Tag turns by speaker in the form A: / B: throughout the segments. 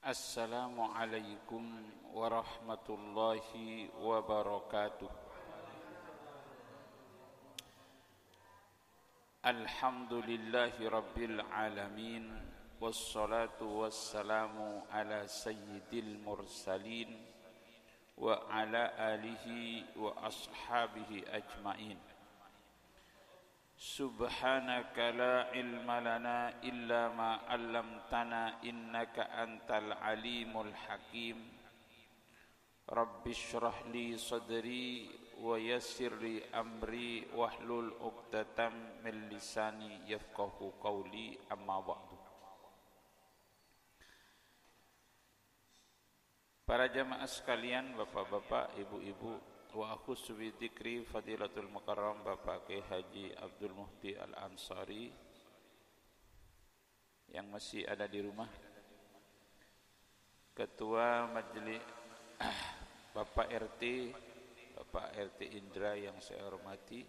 A: Assalamualaikum warahmatullahi wabarakatuh. Alhamdulillahi rabbil alamin. Wassalatu wassalamu ala sayyidil mursalin wa ala alihi wa ashabihi ajmain. Subhanaka la ilma lana illa ma 'allamtana innaka antal alimul hakim. Rabbi shrah li sadri wa yassir li amri wahlul 'uqdatam min lisani yafqahu qawli, amma ba'du. Para jamaah sekalian, bapak-bapak, ibu-ibu, wa akhussu bi dzikri fadilatul mukarram Bapak Kiai Haji Abdul Muhdi Al-Ansari yang masih ada di rumah, Ketua Majelis Bapak RT Indra yang saya hormati.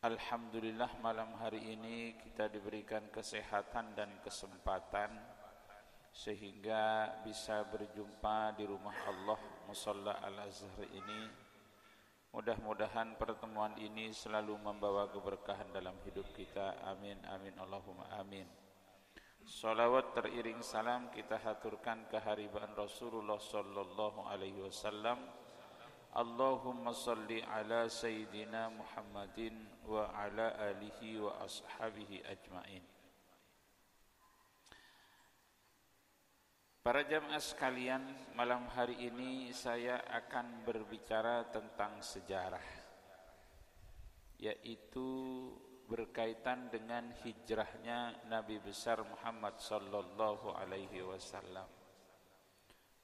A: Alhamdulillah malam hari ini kita diberikan kesehatan dan kesempatan sehingga bisa berjumpa di rumah Allah Musalla Al-Azhar ini. Mudah-mudahan pertemuan ini selalu membawa keberkahan dalam hidup kita. Amin amin Allahumma amin. Salawat teriring salam kita haturkan keharibaan Rasulullah sallallahu alaihi wasallam. Allahumma salli ala sayyidina Muhammadin wa ala alihi wa ashabihi ajmain. Para jamaah sekalian, malam hari ini saya akan berbicara tentang sejarah, yaitu berkaitan dengan hijrahnya Nabi besar Muhammad sallallahu alaihi wasallam,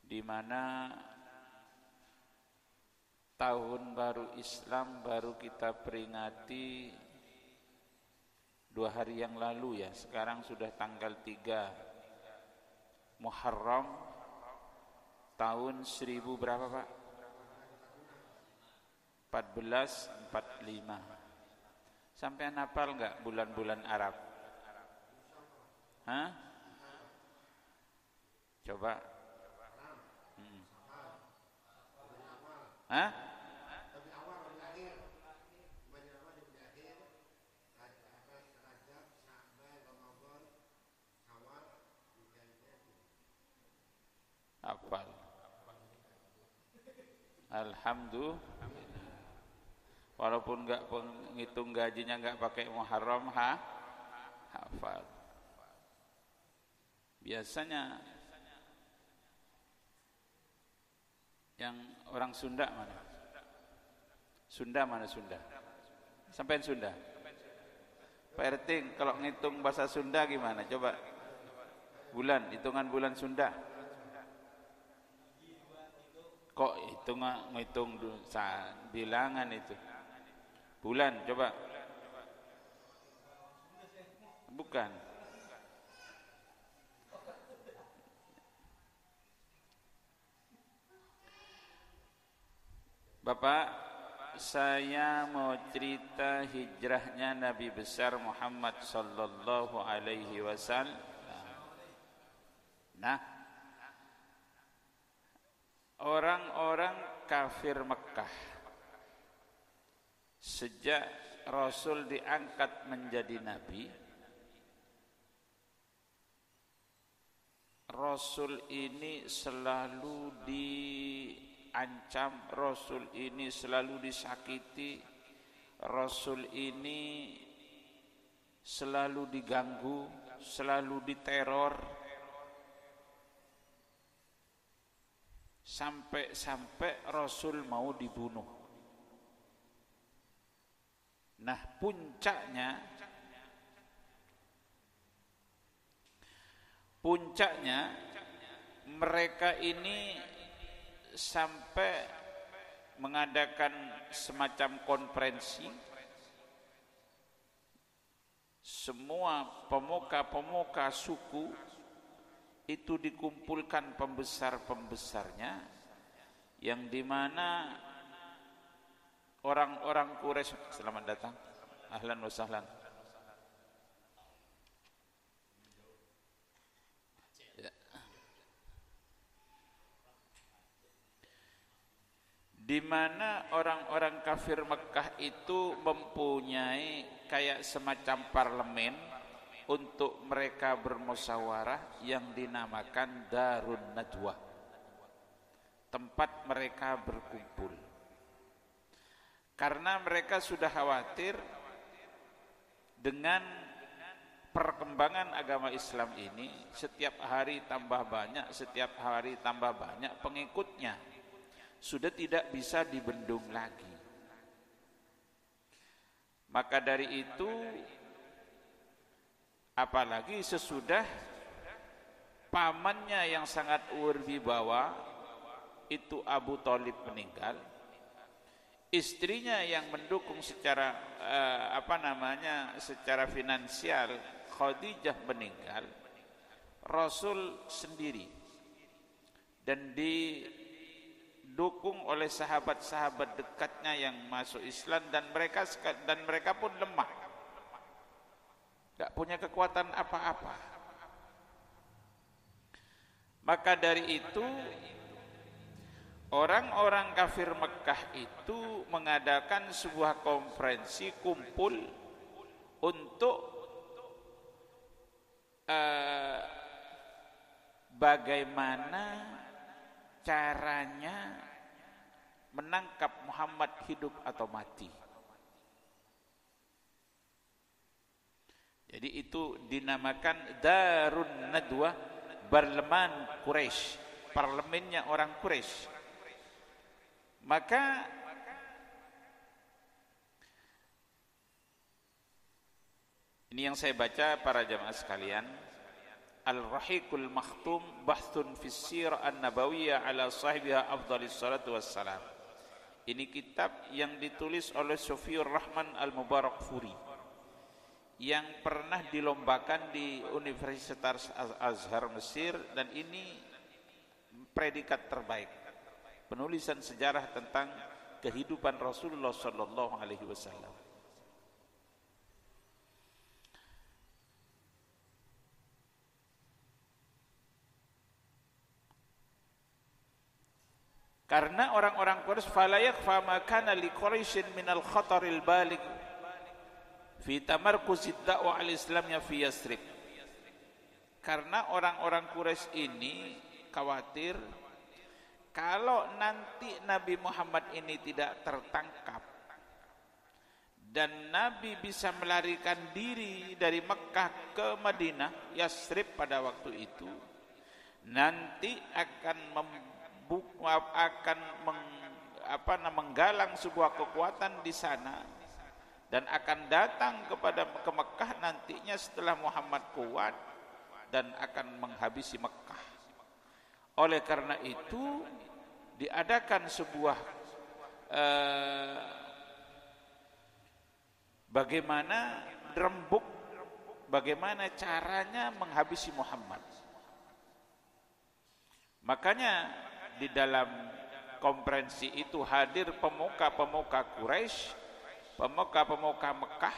A: di mana tahun baru Islam baru kita peringati 2 hari yang lalu ya. Sekarang sudah tanggal 3 Muharram tahun 1000 berapa Pak? 1445. Sampai hafal enggak bulan-bulan Arab? Hah? Coba. Hah? Hafal. Alhamdulillah. Walaupun enggak penghitung gajinya enggak pakai Muharram, hafal. Biasanya yang orang Sunda mana? Sunda mana Sunda? Sampai Sunda. Pak RT kalau ngitung bahasa Sunda gimana? Coba. Bulan, hitungan bulan Sunda. Kok ngitung bilangan itu? Bulan, coba. Bukan. Bapak, saya mau cerita hijrahnya Nabi besar Muhammad sallallahu alaihi wasallam. Nah, orang-orang kafir Mekah sejak Rasul diangkat menjadi Nabi, Rasul ini selalu diancam, Rasul ini selalu disakiti, Rasul ini selalu diganggu, selalu diteror, sampai Rasul mau dibunuh. Nah, puncaknya mereka ini sampai mengadakan semacam konferensi. Semua pemuka-pemuka suku itu dikumpulkan pembesar-pembesarnya, yang dimana orang-orang Quraisy, selamat datang, ahlan wa sahlan. di mana orang-orang kafir Mekah itu mempunyai kayak semacam parlemen untuk mereka bermusyawarah yang dinamakan Darun Nadwa, tempat mereka berkumpul. Karena mereka sudah khawatir dengan perkembangan agama Islam ini, setiap hari tambah banyak pengikutnya, sudah tidak bisa dibendung lagi. Maka dari itu, apalagi sesudah pamannya yang sangat berwibawa itu Abu Thalib meninggal, istrinya yang mendukung secara secara finansial Khadijah meninggal, Rasul sendiri, dan didukung oleh sahabat-sahabat dekatnya yang masuk Islam, dan mereka pun lemah, tidak punya kekuatan apa-apa. Maka dari itu orang-orang kafir Mekah itu mengadakan sebuah konferensi kumpul untuk bagaimana caranya menangkap Muhammad hidup atau mati. Jadi itu dinamakan Darun Nadwa, parlemen Quraisy, parlemennya orang Quraisy. Maka ini yang saya baca para jamaah sekalian, Al-Rahiqul Makhtum Bahthun fi Sirah An-Nabawiyah ala sahibiha afdhalis salatu wassalam. Ini kitab yang ditulis oleh Sofiur Rahman Al-Mubarakfuri yang pernah dilombakan di Universitas Azhar Mesir, dan ini predikat terbaik, penulisan sejarah tentang kehidupan Rasulullah sallallahu alaihi wasallam. Karena orang-orang Quraisy fala yakfa ma kana li Quraisyin min al-khataril baligh fi tamarkuz ad-da'wah al-islamiyya fi Yathrib. Karena orang-orang Quraisy ini khawatir kalau nanti Nabi Muhammad ini tidak tertangkap dan Nabi bisa melarikan diri dari Mekah ke Madinah, Yathrib pada waktu itu, nanti akan menggalang sebuah kekuatan di sana dan akan datang ke Mekah nantinya setelah Muhammad kuat dan akan menghabisi Mekah. Oleh karena itu diadakan sebuah bagaimana rembuk, bagaimana caranya menghabisi Muhammad. Makanya di dalam konferensi itu hadir pemuka-pemuka Quraisy, pemuka-pemuka Mekah,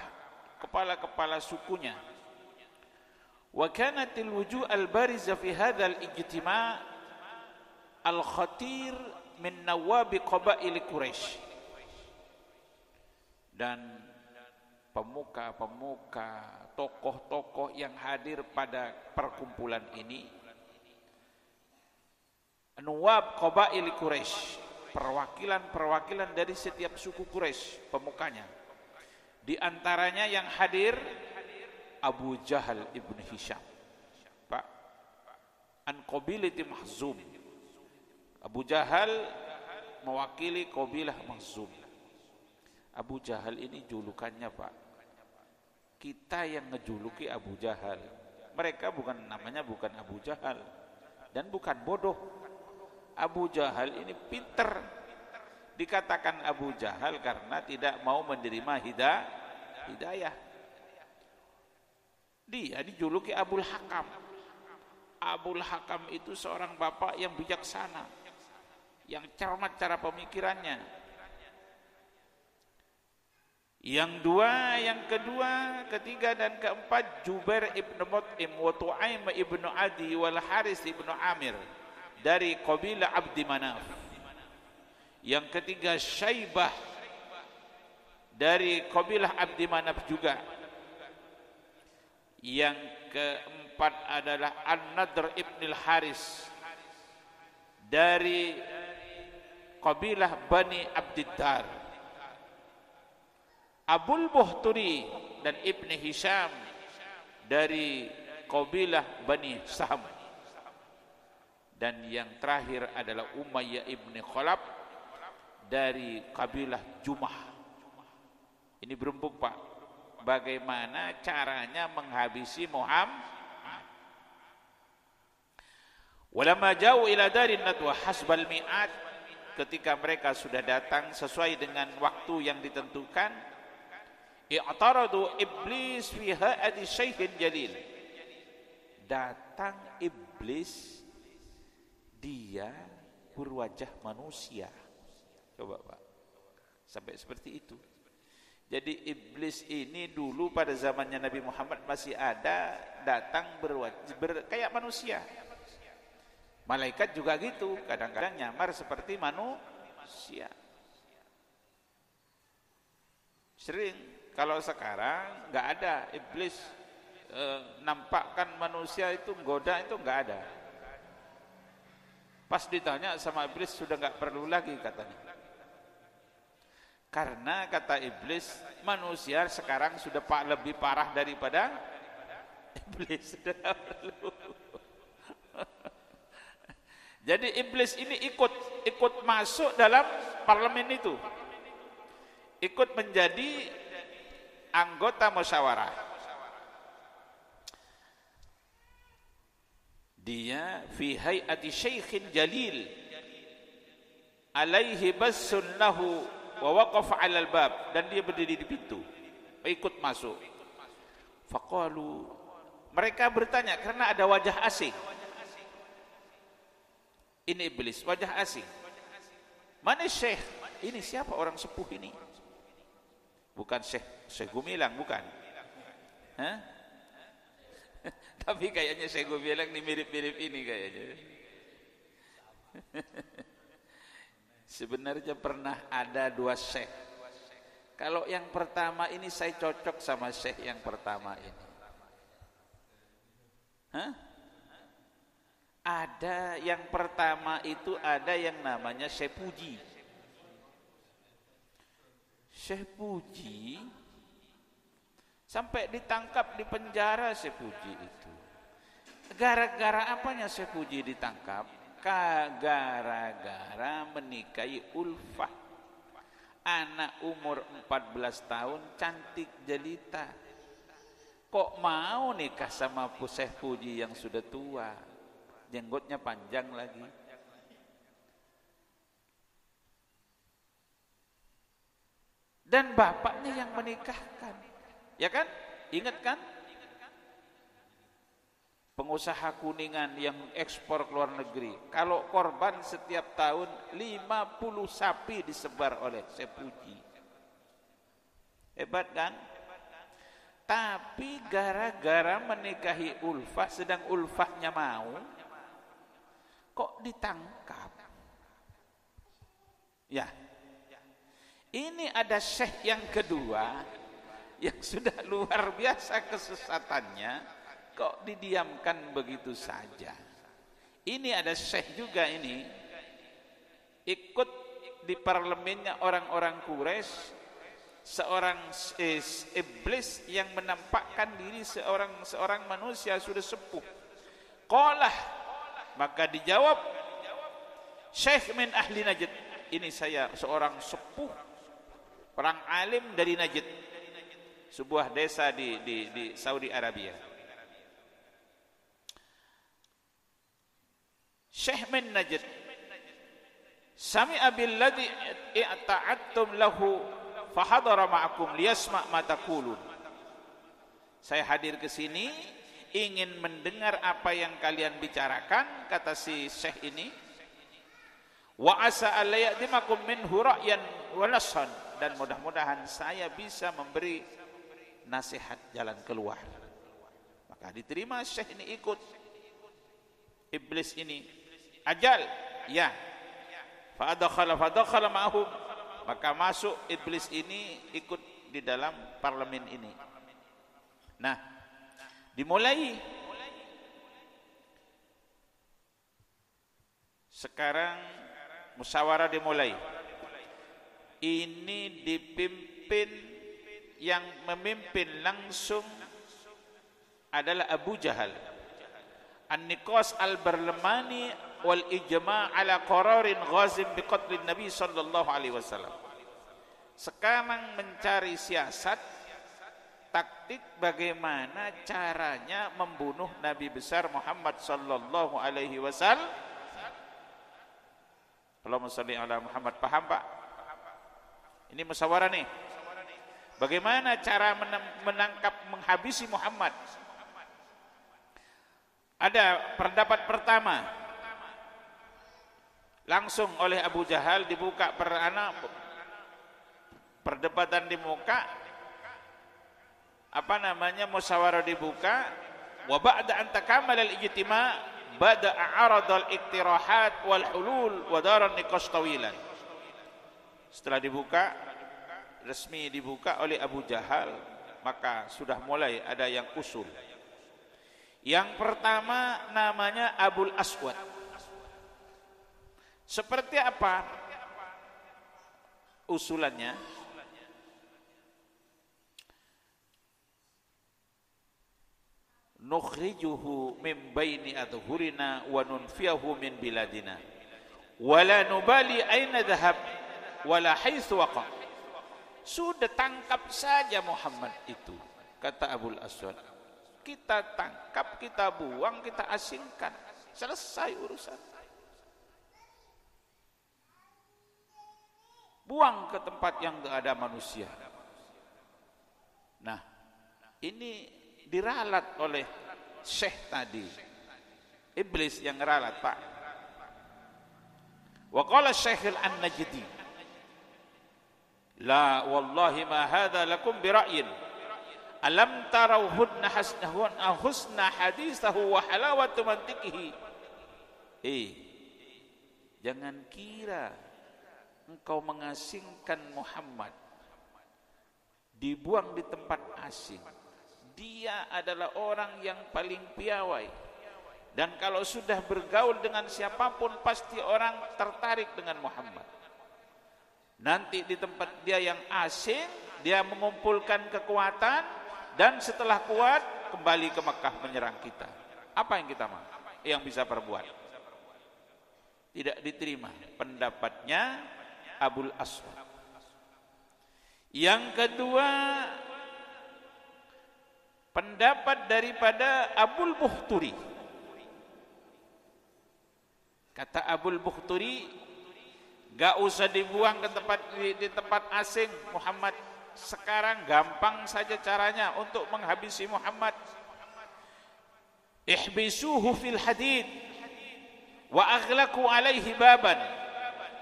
A: kepala-kepala sukunya. Wa kanatil wujuh al-bariza fi hadzal ijtima' al-khatir min nawabi qabail Quraisy. Dan pemuka-pemuka, tokoh-tokoh yang hadir pada perkumpulan ini, Nuwab Qabail Quraisy, perwakilan-perwakilan dari setiap suku Quraisy, pemukanya. Di antaranya yang hadir Abu Jahal ibn Hisham, Pak, an qabilati Mahzum. Abu Jahal mewakili kabilah Mahzum. Abu Jahal ini julukannya, Pak. Kita yang ngejuluki Abu Jahal. Mereka namanya bukan Abu Jahal dan bukan bodoh. Abu Jahal ini pinter. Dikatakan Abu Jahal karena tidak mau menerima hidayah. Dia dijuluki Abul Hakam. Abul Hakam itu seorang bapak yang bijaksana, yang cermat cara pemikirannya. Yang kedua, ketiga dan keempat, Jubair ibn Mut'im wa Tu'aim ibn Adi wal Haris ibn Amir dari kabilah Abdi Manaf. Yang ketiga Syaibah dari kabilah Abdi Manaf juga. Yang keempat adalah An-Nadr ibn al-Haris dari kabilah Bani Abdiddar. Abul Buhturi dan Ibn Hisham dari kabilah Bani Saham. Dan yang terakhir adalah Umayyah ibn Khalaf dari kabilah Jumah. Ini berembuk, Pak. Bagaimana caranya menghabisi Muhammad? Walamma jauh ila darin nadwa hasbal mi'at, ketika mereka sudah datang sesuai dengan waktu yang ditentukan, i'taradu iblis fi ha'ati syaikhin jalil. Datang iblis, dia berwajah manusia. Coba Pak, sampai seperti itu. Jadi iblis ini dulu pada zamannya Nabi Muhammad masih ada, datang kayak manusia. Malaikat juga gitu, kadang-kadang nyamar seperti manusia. Sering, kalau sekarang nggak ada iblis nampakkan manusia itu goda, itu nggak ada. Pas ditanya sama iblis sudah nggak perlu lagi katanya. Karena kata iblis, manusia sekarang sudah lebih parah daripada iblis. Sudah perlu. Jadi iblis ini ikut masuk dalam parlemen itu, ikut menjadi anggota musyawarah. Dia fi hay'ati syaikhin jalil alaihi bassun lahu wa waqafa 'alal bab, dan dia berdiri di pintu, ikut masuk. Faqalu, mereka bertanya karena ada wajah asing. Ini iblis, wajah asing. Mana syekh? Ini siapa orang sepuh ini? Bukan Syekh Gumilang, bukan. Hah? Tapi kayaknya Syekh Gumilang ini mirip-mirip ini kayaknya. Sebenarnya pernah ada dua syekh. Kalau yang pertama ini saya cocok sama syekh yang pertama ini. Hah? Ada yang pertama itu ada yang namanya Syekh Puji. Syekh Puji sampai ditangkap di penjara Syekh Puji itu. Gara-gara apanya Syekh Puji ditangkap? Gara-gara menikahi Ulfah, anak umur 14 tahun, cantik jelita. Kok mau nikah sama Syekh Puji yang sudah tua, jenggotnya panjang lagi? Dan bapaknya yang menikahkan, ya kan? Ingat kan? Pengusaha Kuningan yang ekspor ke luar negeri, kalau korban setiap tahun 50 sapi disebar oleh Syekh Puji. Hebat kan? Tapi gara-gara menikahi Ulfah, sedang Ulfahnya mau, kok ditangkap? Ya, ini ada syekh yang kedua yang sudah luar biasa kesesatannya, kok didiamkan begitu saja. Ini ada syekh juga ini, ikut di parlemennya orang-orang Quraisy, seorang iblis yang menampakkan diri seorang manusia sudah sepuh. Qalah, maka dijawab, syekh min ahli Najd, ini saya seorang sepuh, orang alim dari Najd, sebuah desa di Saudi Arabia. Syekh min Najd, sami'a billadhi i'ta'attum lahu fahadara ma'akum liyasma' ma taqulun. Saya hadir ke sini ingin mendengar apa yang kalian bicarakan, kata si syekh ini. Wa asa alayadimakum minhu ra'yan wa nasan, dan mudah-mudahan saya bisa memberi nasihat jalan keluar. Maka diterima syekh ini, ikut iblis ini. Ajal, ya. fadakhala ma'hum, maka masuk iblis ini ikut di dalam parlemen ini. Nah, dimulai sekarang musyawarah dimulai. Ini dipimpin, yang memimpin langsung adalah Abu Jahal. An-Niqas al-Barlamani wal ijma' ala qararin ghazim biqatlin Nabi sallallahu alaihi wasallam. Sekarang mencari siasat, taktik bagaimana caranya membunuh Nabi besar Muhammad sallallahu alaihi wasallam. Allahumma shalli ala Muhammad. Paham, Pak? Ini musyawarah nih. Bagaimana cara menangkap, menghabisi Muhammad? Ada pendapat pertama, langsung oleh Abu Jahal dibuka perdebatan di muka, musyawarah dibuka. Wa ba'da an takammala al-ijtima' bada'a 'arada al-iqtirahat wal hulul wa dara niqash tawilan. Setelah dibuka, resmi dibuka oleh Abu Jahal, maka sudah mulai ada yang usul. Yang pertama namanya Abul Aswad. Seperti apa usulannya? Nukhrijuhu min baini adhurina wa nunfiyahu min biladina wa la nubali aina dhahab wa la haitsu waqa. Sudah tangkap saja Muhammad itu, kata Abul Aswad. Kita tangkap, kita buang, kita asingkan, selesai urusan. Buang ke tempat yang tidak ada manusia. Nah, ini diralat oleh Syekh tadi, iblis yang ngeralat, Pak. Wa qala Syekh An-Najdi, la wallahi ma hadha lakum bira'yin alam tarau husna hadithahu wa halawatu mantiqihi. Jangan kira engkau mengasingkan Muhammad, dibuang di tempat asing. Dia adalah orang yang paling piawai, dan kalau sudah bergaul dengan siapapun pasti orang tertarik dengan Muhammad. Nanti di tempat dia yang asing, dia mengumpulkan kekuatan, dan setelah kuat kembali ke Mekah menyerang kita. Apa yang kita mau? Yang bisa perbuat? Tidak diterima pendapatnya Abul Aswad. Yang kedua, pendapat daripada Abul Bukhturi. Kata Abul Bukhturi, gak usah dibuang ke di tempat asing Muhammad. Sekarang gampang saja caranya untuk menghabisi Muhammad. Ihbisuhu fil hadid wa aghlaqu alaihi baban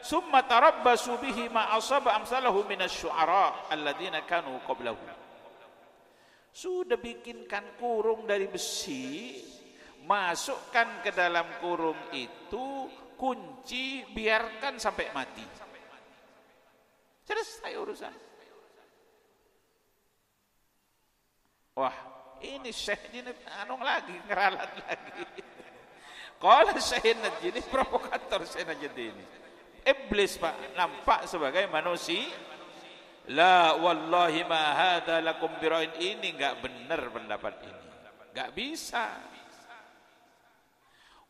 A: summa tarabbasu bihi ma asaba amsalahu minasy syu'ara alladziina kanu qablahu. Sudah bikinkan kurung dari besi, masukkan ke dalam kurung itu kunci, biarkan sampai mati. Selesai urusan. Wah, ini Syekh ini ngeralat lagi. Kalau Syekh Najdi ini provokator, Syekh Najdi ini. Iblis, Pak, nampak sebagai manusia. La wallahi ma hadza lakum bira'in. Ini enggak benar pendapat ini. Enggak bisa.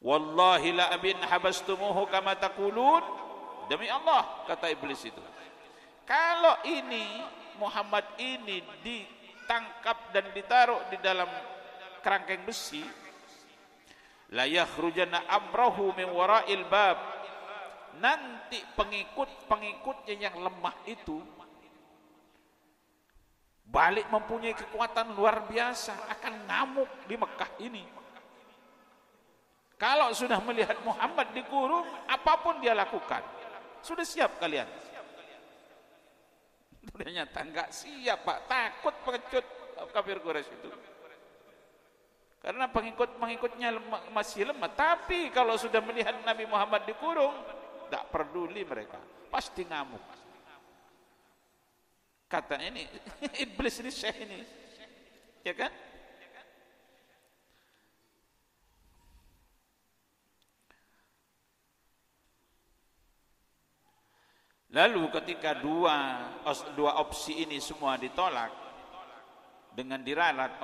A: Wallahi la abin habastumuhu kama taqulun. Demi Allah, kata iblis itu. Kalau ini Muhammad ini ditangkap dan ditaruh di dalam kerangkeng besi, la yakhrujanna amrahu min wara'il bab. Nanti pengikutnya yang lemah itu balik mempunyai kekuatan luar biasa, akan ngamuk di Mekah ini. Kalau sudah melihat Muhammad dikurung, apapun dia lakukan. Sudah siap kalian? Ternyata enggak siap, Pak. Takut pengecut kafir Quraisy itu. Karena pengikutnya masih lemah. Tapi kalau sudah melihat Nabi Muhammad dikurung, enggak tak peduli mereka, pasti ngamuk. Kata ini iblis ini syekh ini, ya kan? Lalu ketika dua opsi ini semua ditolak dengan diralat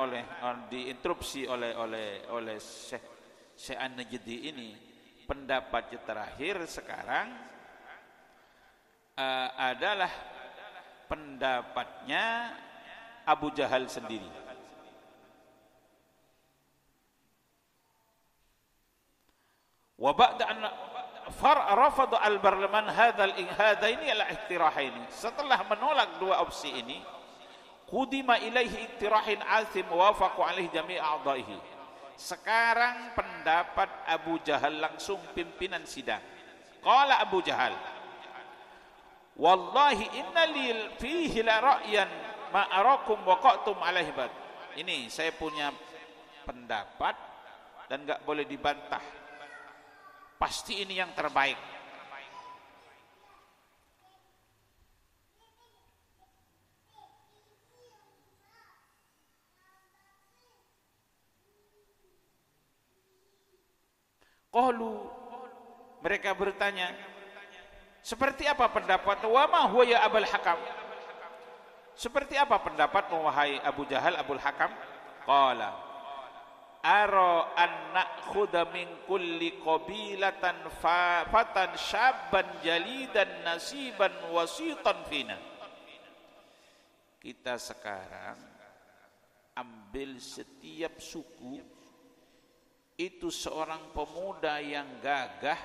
A: diinterupsi oleh Syekh An-Najdi ini, pendapat terakhir sekarang adalah pendapatnya Abu Jahal sendiri. Wa ba'da an rafada al-barlaman hadaini al-iktirahaini, setelah menolak dua opsi ini, qudima ilaihi iktirahin azim wafaqu alaihi jami' a'dha'ihi. Sekarang pendapat Abu Jahal langsung pimpinan sidang. Qala Abu Jahal, wallahi inna li fihi la ra'yan ma arakum waqatum alaihi bad. Ini saya punya pendapat dan enggak boleh dibantah. Pasti ini yang terbaik. Qalu, mereka bertanya, seperti apa pendapat wa ma huwa ya Abul Hakam? Seperti apa pendapat wahai Abu Jahal Abul Hakam? Qala ara an na'khudha min kulli qabilatan fatan syabban jalidan nasiban wasitan fina. Kita sekarang ambil setiap suku itu seorang pemuda yang gagah,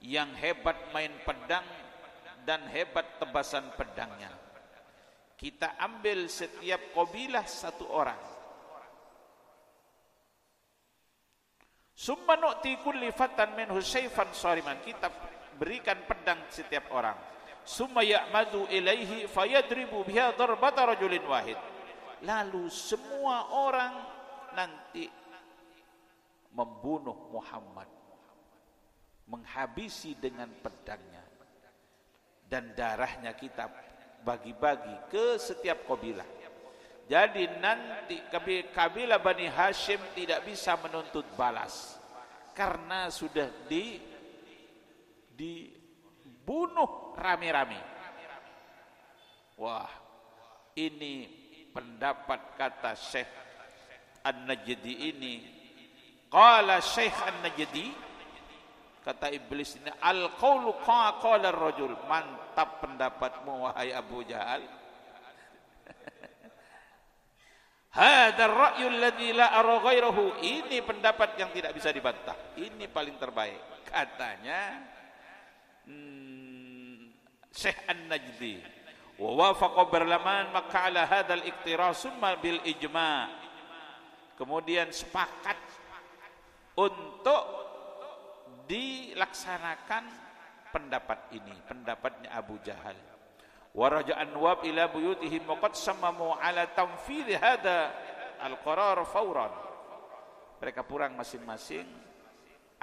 A: yang hebat main pedang dan hebat tebasan pedangnya. Kita ambil setiap kabilah satu orang. Summa nu'ti kulli fatan minhu sayfan sariman, kita berikan pedang setiap orang. Summa ya'madu ilaihi fayadribu biha darbata rajulin wahid. Lalu semua orang nanti membunuh Muhammad, menghabisi dengan pedangnya, dan darahnya kita bagi-bagi ke setiap kabilah. Jadi nanti kabilah Bani Hashim tidak bisa menuntut balas karena sudah dibunuh rame-rame. Wah, ini pendapat kata Syekh An-Najdi ini. Qala Syekh An-Najdi, kata iblis ini, al-qawlu qala ar-rajul, mantap pendapatmu wahai Abu Jahal. Hadha ar-ra'yu alladhi la ara ghairahu, ini pendapat yang tidak bisa dibantah, ini paling terbaik, katanya Syekh An-Najdi. Wa wafaqa barlaman maka ala hadha al-iqtirah summa bil ijma', kemudian sepakat untuk dilaksanakan pendapat ini, pendapatnya Abu Jahal. Wa raja'an wab ila buyutihim wa qad sammamu ala tanfidh hadha al-qarar fawran. Mereka pulang masing-masing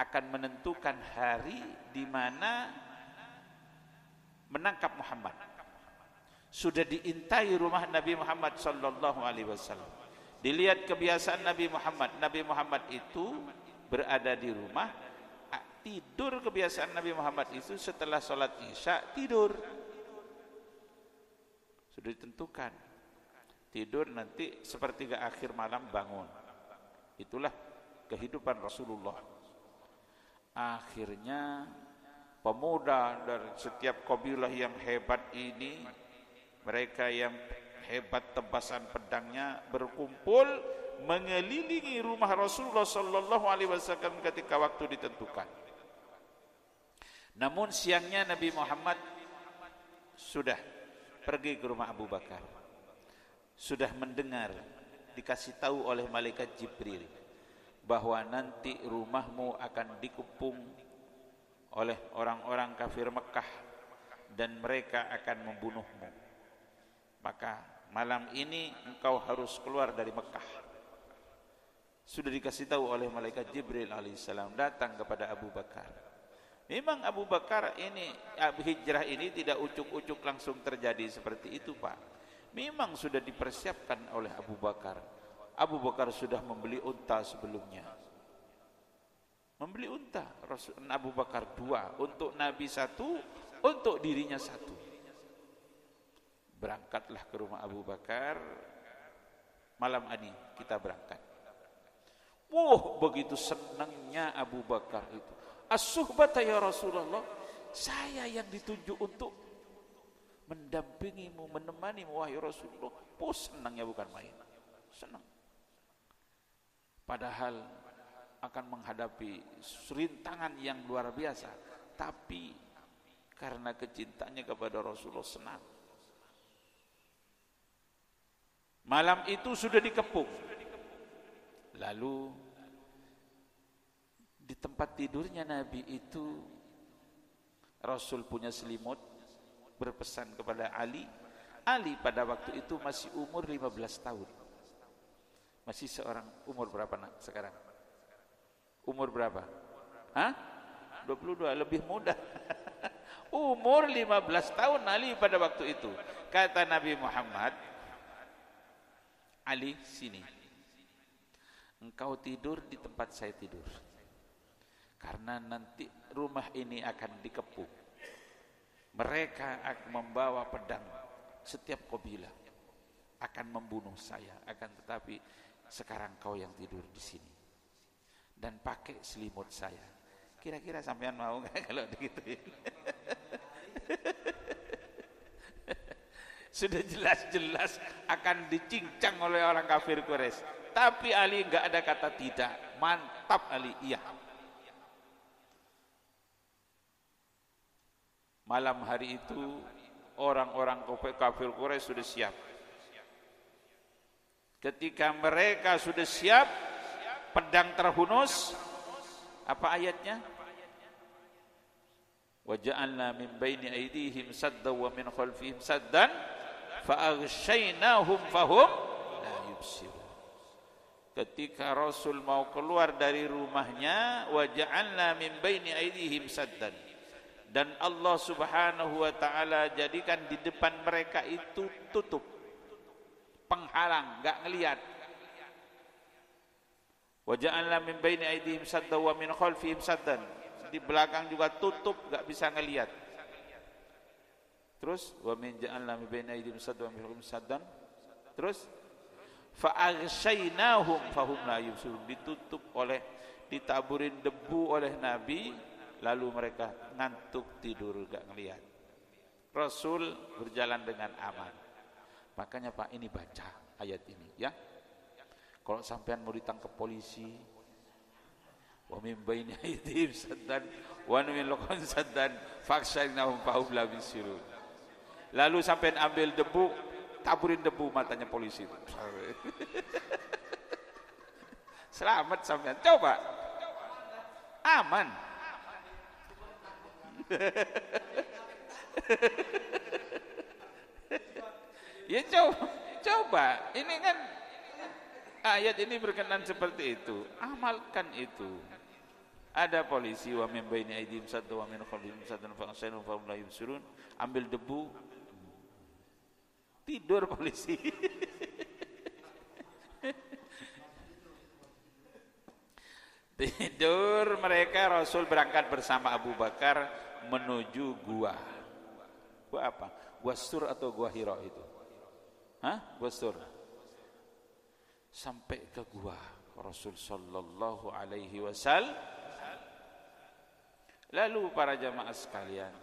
A: akan menentukan hari di mana menangkap Muhammad. Sudah diintai rumah Nabi Muhammad sallallahu alaihi wasallam. Dilihat kebiasaan Nabi Muhammad. Nabi Muhammad itu berada di rumah, tidur. Kebiasaan Nabi Muhammad itu setelah sholat isya tidur. Sudah ditentukan, tidur nanti sepertiga akhir malam bangun. Itulah kehidupan Rasulullah. Akhirnya pemuda dari setiap kabilah yang hebat ini, mereka yang hebat tebasan pedangnya, berkumpul mengelilingi rumah Rasulullah sallallahu alaihi wasallam ketika waktu ditentukan. Namun siangnya Nabi Muhammad sudah pergi ke rumah Abu Bakar, sudah mendengar, dikasih tahu oleh malaikat Jibril bahwa nanti rumahmu akan dikepung oleh orang-orang kafir Mekah dan mereka akan membunuhmu. Maka malam ini engkau harus keluar dari Mekah. Sudah dikasih tahu oleh malaikat Jibril alaihissalam, datang kepada Abu Bakar Memang Abu Bakar ini hijrah ini tidak ucuk-ucuk langsung terjadi seperti itu, Pak. Memang sudah dipersiapkan oleh Abu Bakar. Abu Bakar sudah membeli unta sebelumnya. Membeli unta. Abu Bakar 2, untuk Nabi 1, untuk dirinya 1. Berangkatlah ke rumah Abu Bakar. Malam ini kita berangkat. Begitu senangnya Abu Bakar itu. As-suhbata ya Rasulullah, saya yang ditunjuk untuk mendampingimu, menemanimu wahai Rasulullah. Senangnya bukan main. Senang. Padahal akan menghadapi rintangan yang luar biasa, tapi karena kecintaannya kepada Rasulullah senang. Malam itu sudah dikepung. Lalu di tempat tidurnya Nabi itu Rasul punya selimut, berpesan kepada Ali. Ali pada waktu itu masih umur 15 tahun. Masih seorang, umur berapa nak sekarang? Umur berapa? 22, lebih muda. Umur 15 tahun Ali pada waktu itu. Kata Nabi Muhammad, Ali sini, engkau tidur di tempat saya tidur. Karena nanti rumah ini akan dikepung. Mereka akan membawa pedang. Setiap kabilah akan membunuh saya. Akan tetapi sekarang kau yang tidur di sini dan pakai selimut saya. Kira-kira sampean mau nggak kalau digituin? Sudah jelas-jelas akan dicincang oleh orang kafir Quraisy. Tapi Ali nggak ada kata tidak. Mantap Ali, iya. Malam hari itu orang-orang kafir Quraisy sudah siap. Ketika mereka sudah siap, pedang terhunus. Apa ayatnya? Wa ja'alna min baini aydihim saddan wa min khalfihim saddan fa aghshaynahum fahum la yubsirun. Ketika Rasul mau keluar dari rumahnya, wa ja'alna min baini aydihim saddan, dan Allah Subhanahu wa taala jadikan di depan mereka itu tutup, penghalang, enggak ngelihat. Wa ja'alna min baini aydihim saddan wa min khalfihim saddan, di belakang juga tutup, enggak bisa ngelihat. Terus wa min ja'alna min baini aydihim saddan wa min khalfihim saddan, terus fa aghshaynahum fahum la yubsirun, ditutup oleh, ditaburin debu oleh Nabi. Lalu mereka ngantuk tidur, gak ngelihat. Rasul berjalan dengan aman. Makanya Pak, ini baca ayat ini ya. Kalau sampean mau ditangkap polisi, wa min baini aydihim saddan wa min khalfihim saddan fakhshaynahum fahum la yubsirun. Lalu sampean ambil debu, taburin debu matanya polisi itu. Selamat sampean. Coba. Aman. Ya coba, ini kan ayat ini berkenan seperti itu, amalkan itu. Ada polisi, wa min baini aydihim saddan wa min khalfihim saddan fa aghshaynahum fahum la yubsirun, ambil debu, tidur polisi. Tidur mereka. Rasul berangkat bersama Abu Bakar menuju gua. Gua apa? Gua Sur atau gua Hira itu? Gua Sur. Sampai ke gua Rasul sallallahu alaihi wasallam. Lalu para jamaah sekalian,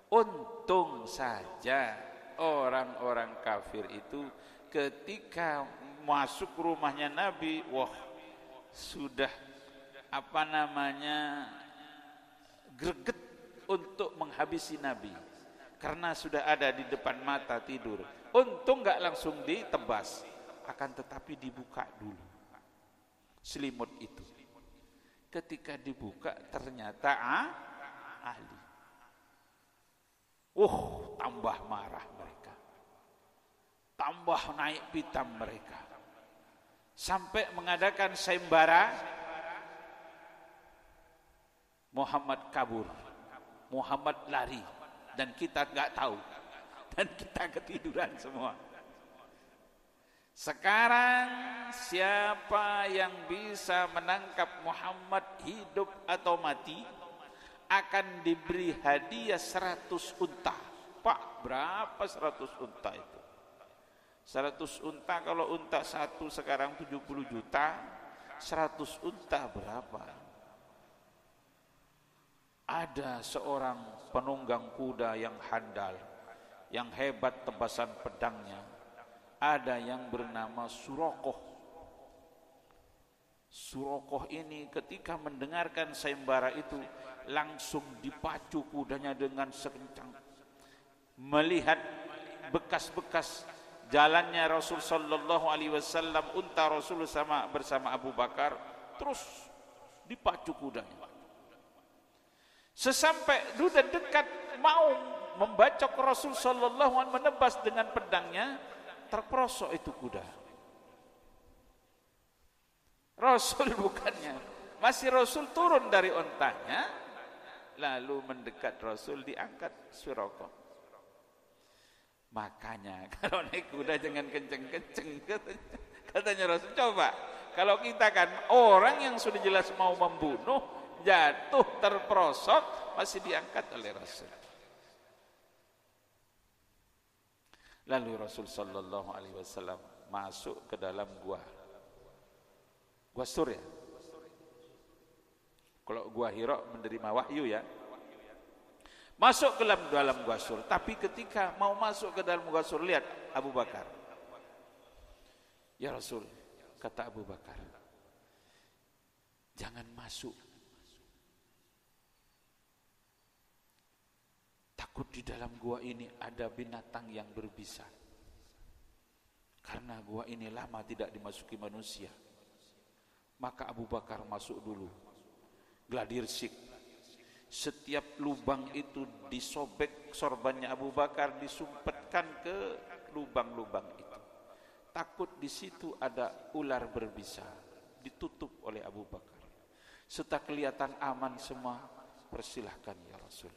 A: untung saja orang-orang kafir itu ketika masuk rumahnya Nabi, sudah greget untuk menghabisi Nabi, karena sudah ada di depan mata tidur. Untung gak langsung ditebas, akan tetapi dibuka dulu selimut itu. Ketika dibuka ternyata Ali. Tambah marah mereka, tambah naik pitam mereka, sampai mengadakan sayembara. Muhammad kabur Muhammad lari dan kita nggak tahu dan kita ketiduran semua. Sekarang siapa yang bisa menangkap Muhammad hidup atau mati akan diberi hadiah 100 unta. Pak, berapa 100 unta itu? 100 unta, kalau unta satu sekarang 70 juta, 100 unta berapa? Ada seorang penunggang kuda yang handal, yang hebat tebasan pedangnya. Ada yang bernama Surokoh. Surokoh ini ketika mendengarkan sayembara itu langsung dipacu kudanya dengan sekencang. Melihat bekas-bekas jalannya Rasul sallallahu alaihi wasallam, unta Rasul bersama Abu Bakar, terus dipacu kudanya. Sesampai sudah dekat mau membacok Rasul sallallahu alaihi wasallam, menebas dengan pedangnya, terperosok itu kuda. Rasul bukannya, masih Rasul turun dari ontanya, lalu mendekat Rasul, diangkat Surokoh. Makanya kalau naik kuda jangan kenceng-kenceng, katanya Rasul. Coba kalau kita kan orang yang sudah jelas mau membunuh, jatuh terperosok, masih diangkat oleh Rasul. Lalu Rasul sallallahu alaihi wasallam masuk ke dalam gua Sur ya. Kalau gua Hira menerima wahyu ya. Masuk ke dalam gua Sur, tapi ketika mau masuk ke dalam gua Sur, lihat Abu Bakar. Ya Rasul, kata Abu Bakar, jangan masuk. Takut di dalam gua ini ada binatang yang berbisa. Karena gua ini lama tidak dimasuki manusia. Maka Abu Bakar masuk dulu. Gladiresik. Setiap lubang itu disobek sorbannya Abu Bakar, disumpetkan ke lubang-lubang itu. Takut di situ ada ular berbisa. Ditutup oleh Abu Bakar. Setelah kelihatan aman semua, persilahkan ya Rasul.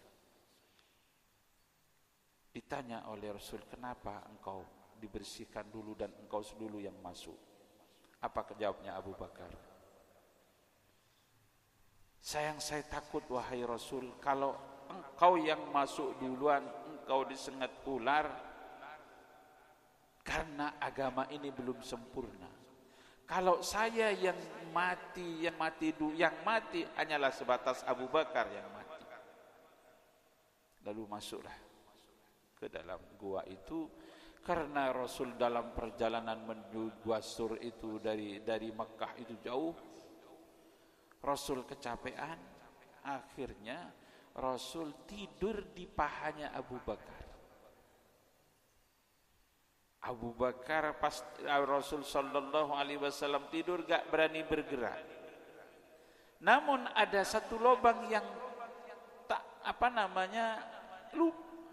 A: Ditanya oleh Rasul, kenapa engkau dibersihkan dulu dan engkau dulu yang masuk? Apa jawabnya Abu Bakar? Saya takut wahai Rasul, kalau engkau yang masuk duluan, engkau disengat ular, karena agama ini belum sempurna. Kalau saya yang mati hanyalah sebatas Abu Bakar yang mati. Lalu masuklah ke dalam gua itu, karena Rasul dalam perjalanan menuju Gua Sur itu dari Mekah itu jauh, Rasul kecapean, akhirnya Rasul tidur di pahanya Abu Bakar. Abu Bakar pas Rasul sallallahu alaihi wasallam tidur gak berani bergerak. Namun ada satu lubang yang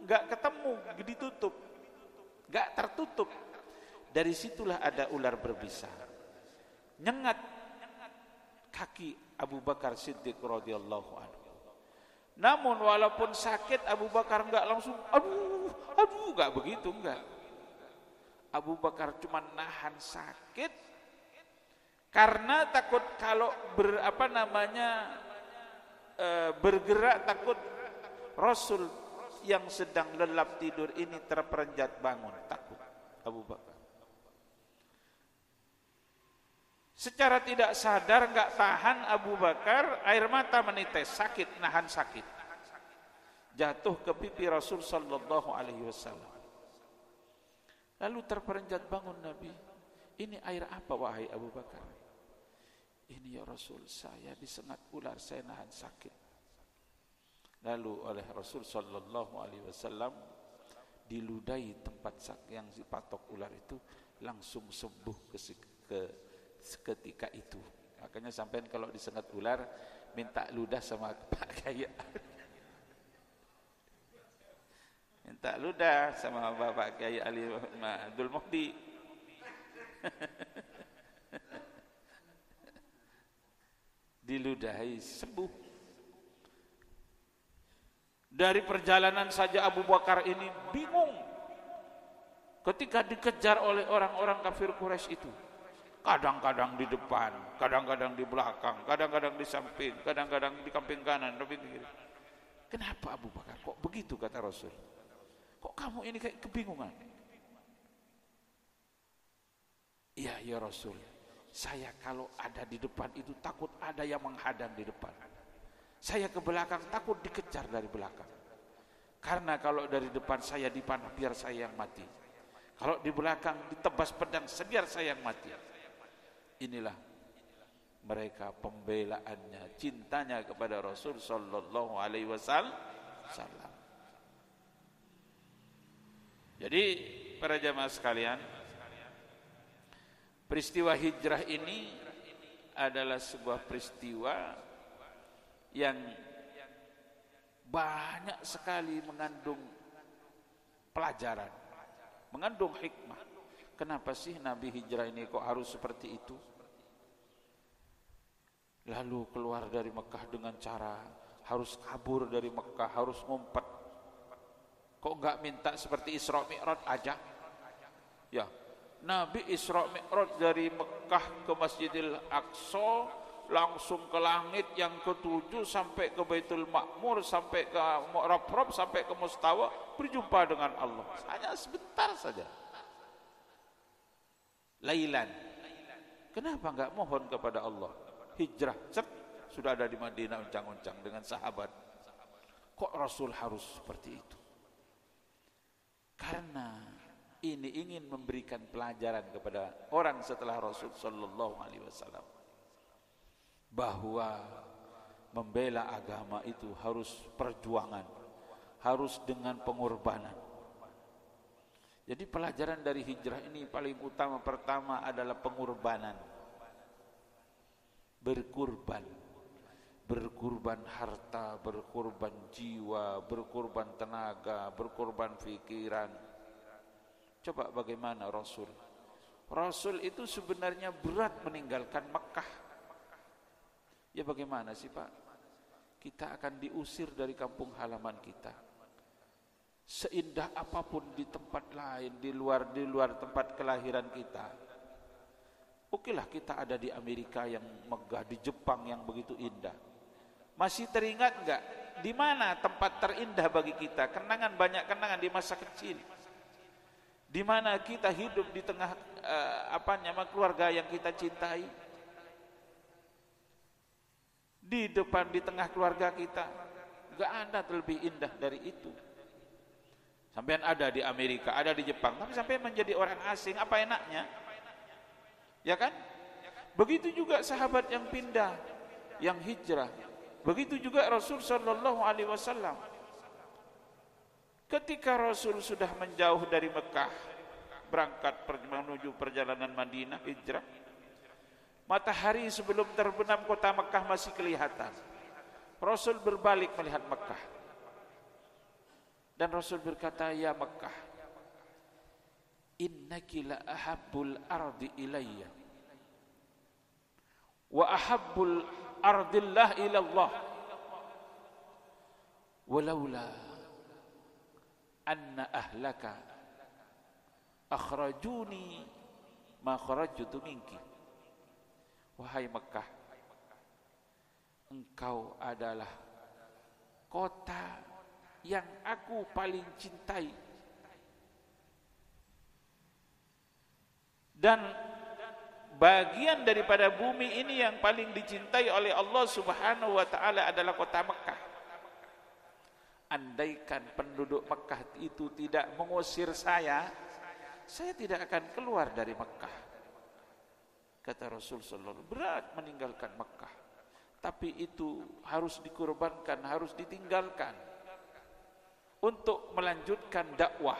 A: gak ketemu, ditutup, gak tertutup. Dari situlah ada ular berbisa, nyengat kaki Abu Bakar Siddiq radhiyallahu anhu. Namun walaupun sakit, Abu Bakar enggak langsung aduh, enggak begitu, enggak. Abu Bakar cuma nahan sakit karena takut kalau bergerak, takut Rasul yang sedang lelap tidur ini terperanjat bangun, takut Abu Bakar. Secara tidak sadar, enggak tahan Abu Bakar, air mata menetes, sakit, nahan sakit. Jatuh ke pipi Rasul sallallahu alaihi wasallam. Lalu terperanjat bangun Nabi. Ini air apa wahai Abu Bakar? Ini ya Rasul, saya disengat ular, saya nahan sakit. Lalu oleh Rasul sallallahu alaihi wasallam diludahi tempat yang dipatok ular itu, langsung sembuh seketika itu. Makanya sampean kalau disengat ular minta ludah sama Pak Kiai. Minta ludah sama Bapak Kiai Ali Abdul Muhdi. Diludahi sembuh. Dari perjalanan saja Abu Bakar ini bingung ketika dikejar oleh orang-orang kafir Quraisy itu. Kadang-kadang di depan, kadang-kadang di belakang, kadang-kadang di samping, kadang-kadang di samping kanan, samping kiri. Kenapa Abu Bakar? Kok begitu kata Rasul? Kok kamu ini kayak kebingungan? Iya ya Rasul, saya kalau ada di depan itu takut ada yang menghadang di depan. Saya ke belakang takut dikejar dari belakang. Karena kalau dari depan saya dipanah biar saya yang mati. Kalau di belakang ditebas pedang biar saya yang mati. Inilah mereka pembelaannya, cintanya kepada Rasul sallallahu alaihi wasallam. Jadi para jamaah sekalian, peristiwa hijrah ini adalah sebuah peristiwa yang banyak sekali mengandung pelajaran, mengandung hikmah. Kenapa sih Nabi hijrah ini kok harus seperti itu? Lalu keluar dari Mekah dengan cara harus kabur dari Mekah, harus ngumpet. Kok enggak minta seperti Isra Mi'raj aja? Ya, Nabi Isra Mi'raj dari Mekah ke Masjidil Aqsa, langsung ke langit yang ke-7 sampai ke Baitul Ma'mur, sampai ke Mu'rab, sampai ke Mustawa, berjumpa dengan Allah. Hanya sebentar saja. Lailan. Kenapa enggak mohon kepada Allah? Hijrah, sudah ada di Madinah uncang-uncang dengan sahabat. Kok Rasul harus seperti itu? Karena ini ingin memberikan pelajaran kepada orang setelah Rasul sallallahu alaihi wasallam bahwa membela agama itu harus perjuangan, harus dengan pengorbanan. Jadi pelajaran dari hijrah ini paling utama pertama adalah pengorbanan. Berkorban harta, berkorban jiwa, berkorban tenaga, berkorban pikiran. Coba bagaimana Rasul? Rasul itu sebenarnya berat meninggalkan Mekah. Ya bagaimana sih Pak? Kita akan diusir dari kampung halaman kita. Seindah apapun di tempat lain, di luar tempat kelahiran kita. Okelah kita ada di Amerika yang megah, di Jepang yang begitu indah. Masih teringat enggak di mana tempat terindah bagi kita? Kenangan, banyak kenangan di masa kecil. Di mana kita hidup di tengah keluarga yang kita cintai. Di depan, di tengah keluarga kita, enggak ada lebih indah dari itu. Sampean ada di Amerika, ada di Jepang, tapi sampean menjadi orang asing, apa enaknya? Ya kan? Begitu juga sahabat yang pindah, yang hijrah. Begitu juga Rasul sallallahu alaihi wasallam. Ketika Rasul sudah menjauh dari Mekah, berangkat menuju perjalanan Madinah, hijrah, matahari sebelum terbenam kota Mekah masih kelihatan. Rasul berbalik melihat Mekah. Dan Rasul berkata, "Ya Mekah, innaki la ahabbul ardi ilayya wa ahabbul ardillah ila Allah. Walaula anna ahlaka akhrajuni ma kharajtu minki." Wahai Mekah, engkau adalah kota yang aku paling cintai, dan bagian daripada bumi ini yang paling dicintai oleh Allah Subhanahu wa taala adalah kota Mekah. Andaikan penduduk Mekah itu tidak mengusir saya tidak akan keluar dari Mekah. Kata Rasul sallallahu alaihi wasallam, berat meninggalkan Mekah, tapi itu harus dikorbankan, harus ditinggalkan untuk melanjutkan dakwah.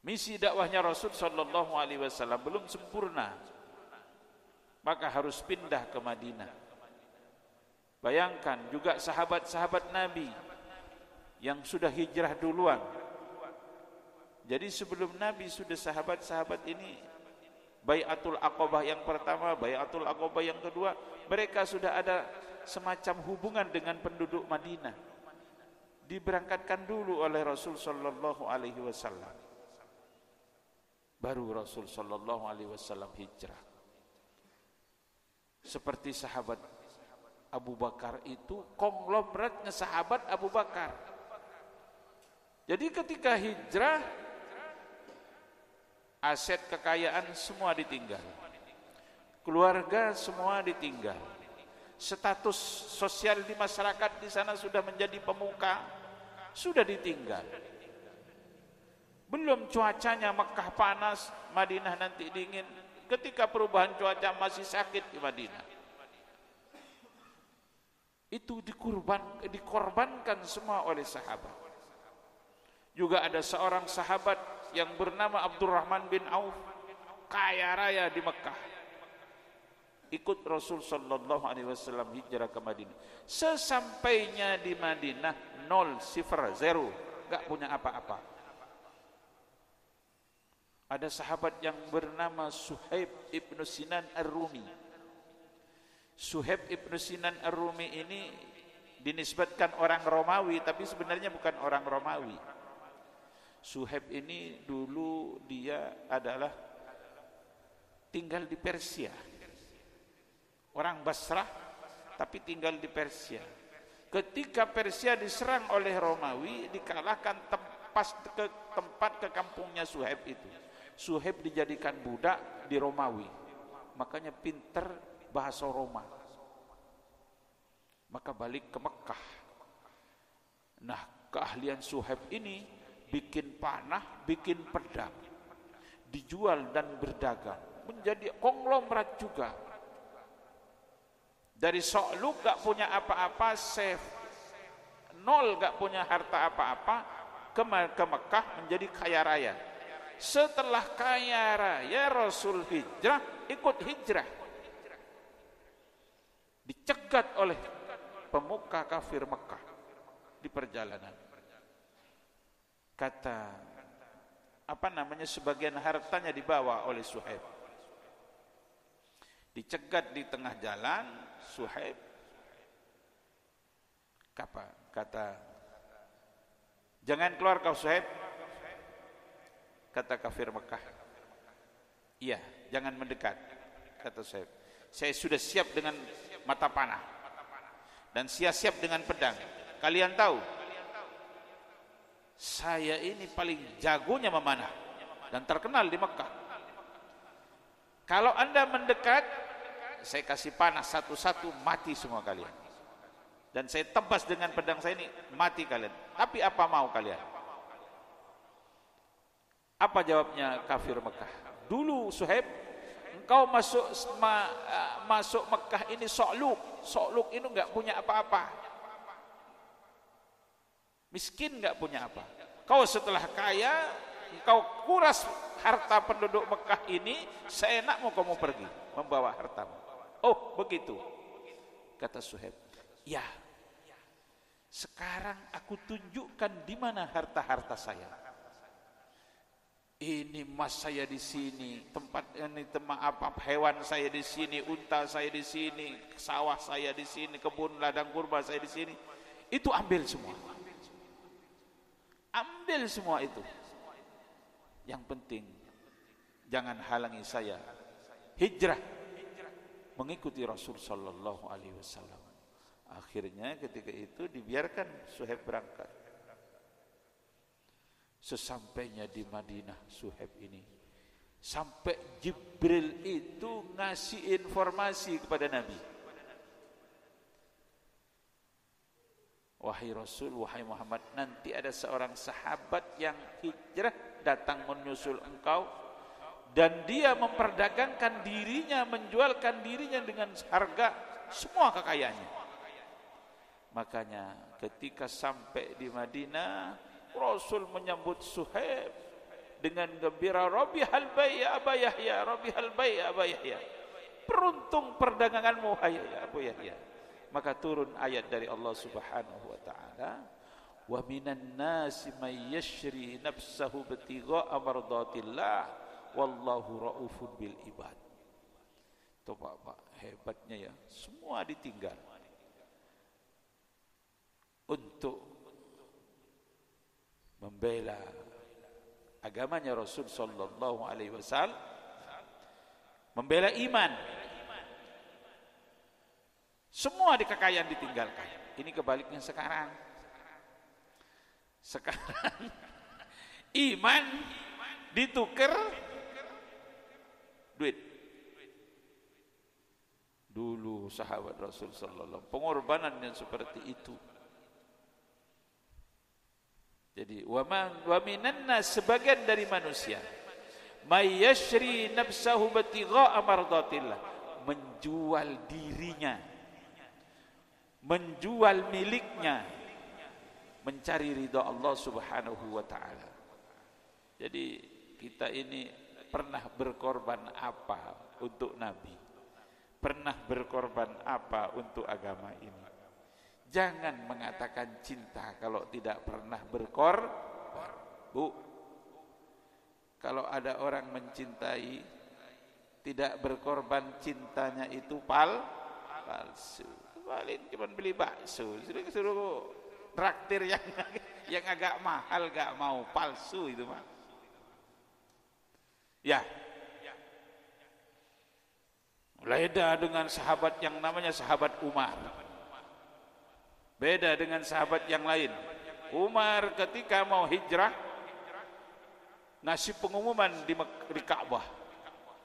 A: Misi dakwahnya Rasul sallallahu alaihi wasallam belum sempurna, maka harus pindah ke Madinah. Bayangkan juga sahabat-sahabat Nabi yang sudah hijrah duluan. Jadi sebelum Nabi sudah sahabat-sahabat ini Bai'atul Aqabah yang pertama, Bai'atul Aqabah yang kedua, mereka sudah ada semacam hubungan dengan penduduk Madinah. Diberangkatkan dulu oleh Rasul sallallahu alaihi wasallam. Baru Rasul sallallahu alaihi wasallam hijrah. Seperti sahabat Abu Bakar itu konglomeratnya sahabat Abu Bakar. Jadi ketika hijrah, aset kekayaan semua ditinggal. Keluarga semua ditinggal. Status sosial di masyarakat di sana sudah menjadi pemuka, sudah ditinggal. Belum cuacanya Mekah panas, Madinah nanti dingin. Ketika perubahan cuaca masih sakit di Madinah. Itu dikorbankan semua oleh sahabat. Juga ada seorang sahabat yang bernama Abdurrahman bin Auf, kaya raya di Mekah. Ikut Rasul sallallahu alaihi wasallam hijrah ke Madinah. Sesampainya di Madinah 0, 0, enggak punya apa-apa. Ada sahabat yang bernama Suhaib ibn Sinan Ar-Rumi. Suhaib ibn Sinan Ar-Rumi ini dinisbatkan orang Romawi, tapi sebenarnya bukan orang Romawi. Suhaib ini dulu dia adalah tinggal di Persia. Orang Basrah tapi tinggal di Persia. Ketika Persia diserang oleh Romawi, dikalahkan tempat ke kampungnya Suhaib itu. Suhaib dijadikan budak di Romawi, makanya pinter bahasa Roma. Maka balik ke Mekah. Nah, keahlian Suhaib ini bikin panah, bikin pedang, dijual dan berdagang, menjadi konglomerat juga. Dari So'luk gak punya apa-apa, save 0 gak punya harta apa-apa, ke Mekah menjadi kaya raya. Setelah kaya raya, Rasul hijrah, ikut hijrah. Dicegat oleh pemuka kafir Mekah di perjalanan. Kata sebagian hartanya dibawa oleh Suhaib. Dicegat di tengah jalan, Suhaib kata, jangan keluar kau Suhaib. Kata kafir Mekah, iya, jangan mendekat. Kata Suhaib, saya sudah siap dengan mata panah dan siap dengan pedang. Kalian tahu, saya ini paling jagonya memanah dan terkenal di Mekah. Kalau anda mendekat, saya kasih panah satu-satu, mati semua kalian. Dan saya tebas dengan pedang saya ini, mati kalian. Tapi apa mau kalian? Apa jawabnya kafir Mekah? Dulu Suhaib, engkau masuk Mekah ini So'luk ini enggak punya apa-apa. Miskin enggak punya apa. Kau setelah kaya, engkau kuras harta penduduk Mekah ini, seenakmu kamu pergi membawa hartamu. Oh, begitu. Kata Suhaib, ya. Sekarang aku tunjukkan di mana harta-harta saya. Ini emas saya di sini, hewan saya di sini, unta saya di sini, sawah saya di sini, kebun ladang kurma saya di sini. Itu ambil semua. Ambil semua itu. Yang penting jangan halangi saya hijrah mengikuti Rasul sallallahu alaihi wasallam. Akhirnya ketika itu dibiarkan Suhaib berangkat. Sesampainya di Madinah Suhaib ini, sampai Jibril itu ngasih informasi kepada Nabi. Wahai Rasul, wahai Muhammad, nanti ada seorang sahabat yang hijrah datang menyusul engkau, dan dia memperdagangkan dirinya, menjualkan dirinya dengan harga semua kekayaannya. Makanya ketika sampai di Madinah, Rasul menyambut Suhaib dengan gembira, Rabihal bai' Aba Yahya, Rabihal bai' Aba Yahya. Beruntung perdaganganmu hai Abu Yahya. Maka turun ayat dari Allah Subhanahu wa taala, wa minan nasi may yashri nafsahu ibtigha'a mardatillah wallahu raufun bil ibad. Itu Pak, hebatnya ya, semua ditinggal. untuk membela agamanya Rasul sallallahu alaihi wasallam, membela iman. Semua di kekayaan ditinggalkan. Ini kebaliknya sekarang. Sekarang iman ditukar duit. Dulu sahabat Rasul sallallahu alaihi wasallam pengorbanan yang seperti itu. Jadi wa minanna, sebagian dari manusia, may yashri nafsahu batigha'a mardatillah, menjual dirinya, menjual miliknya, mencari ridha Allah Subhanahu wa taala. Jadi kita ini pernah berkorban apa untuk Nabi? Pernah berkorban apa untuk agama ini? Jangan mengatakan cinta kalau tidak pernah berkorban. Bu, kalau ada orang mencintai tidak berkorban, cintanya itu palsu. Paling cuma beli bakso, suruh traktir yang agak mahal gak mau, palsu itu mah. Ya. Beda dengan sahabat yang namanya sahabat Umar. Beda dengan sahabat yang lain. Umar ketika mau hijrah ngasih pengumuman di Ka'bah.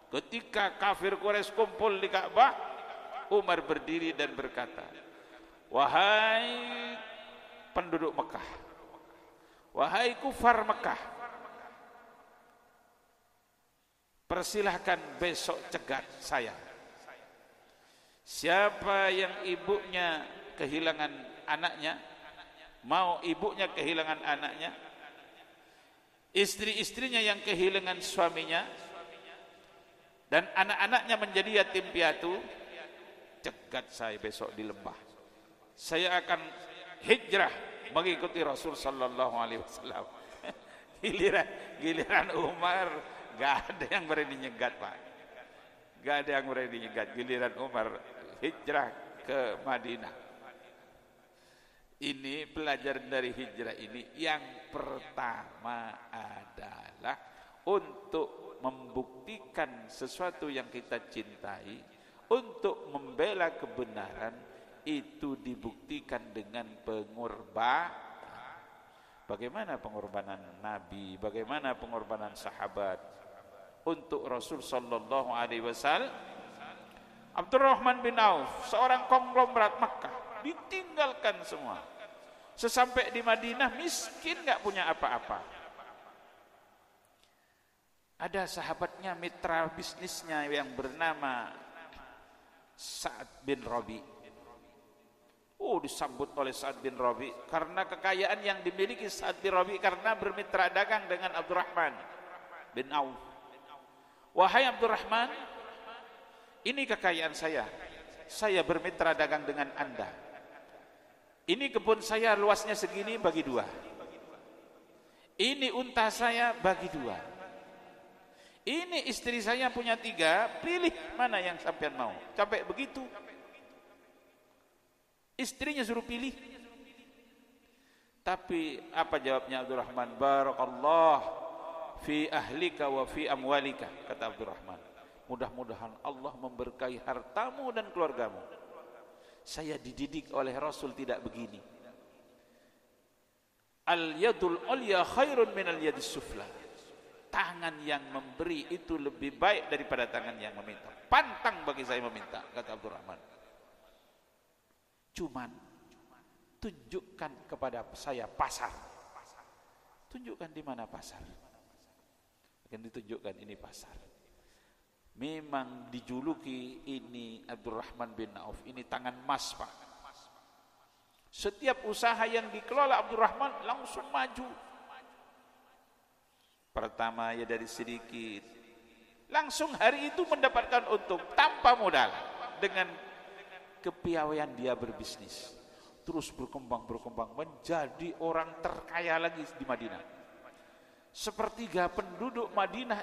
A: Ketika kafir Quraisy kumpul di Ka'bah, Umar berdiri dan berkata, wahai penduduk Mekah, wahai kufar Mekah, persilahkan besok cegat saya. Siapa yang ibunya kehilangan anaknya, mau ibunya kehilangan anaknya, istri-istrinya yang kehilangan suaminya, dan anak-anaknya menjadi yatim piatu, cegat saya besok di lembah. Saya akan hijrah mengikuti Rasul sallallahu alaihi wasallam. Giliran Umar gak ada yang berani nyegat, Pak. Gak ada yang berani nyegat. Giliran Umar hijrah ke Madinah. Ini pelajaran dari hijrah ini. Yang pertama adalah untuk membuktikan sesuatu yang kita cintai, untuk membela kebenaran, itu dibuktikan dengan pengorbanan. Bagaimana pengorbanan Nabi, bagaimana pengorbanan sahabat untuk Rasul sallallahu alaihi wasallam. Abdurrahman bin Auf, seorang konglomerat Makkah, ditinggalkan semua. Sesampai di Madinah miskin, gak punya apa-apa. Ada sahabatnya, mitra bisnisnya yang bernama Sa'ad bin Rabi. Disambut oleh Sa'ad bin Rabi karena kekayaan yang dimiliki Sa'ad bin Rabi, karena bermitra dagang dengan Abdurrahman bin Auf. Wahai Abdurrahman, ini kekayaan saya bermitra dagang dengan Anda. Ini kebun saya luasnya segini, bagi 2. Ini unta saya, bagi 2. Ini istri saya punya 3, pilih mana yang sampean mau. Sampai begitu istrinya suruh pilih. Tapi apa jawabnya Abdurrahman? Barakallah fi ahlika wa fi amwalika, kata Abdurrahman. Mudah-mudahan Allah memberkahi hartamu dan keluargamu. Saya dididik oleh Rasul tidak begini. Al yadul ulya khairun min al yadis sufla. Tangan yang memberi itu lebih baik daripada tangan yang meminta. Pantang bagi saya meminta, kata Abdurrahman. Cuman tunjukkan kepada saya pasar. Tunjukkan di mana pasar. Akan ditunjukkan ini pasar. Memang dijuluki ini Abdurrahman bin Auf ini tangan emas, Pak. Setiap usaha yang dikelola Abdurrahman langsung maju. Pertama ya dari sedikit, langsung hari itu mendapatkan untung tanpa modal, dengan kepiawaian dia berbisnis. Terus berkembang menjadi orang terkaya lagi di Madinah. Sepertiga penduduk Madinah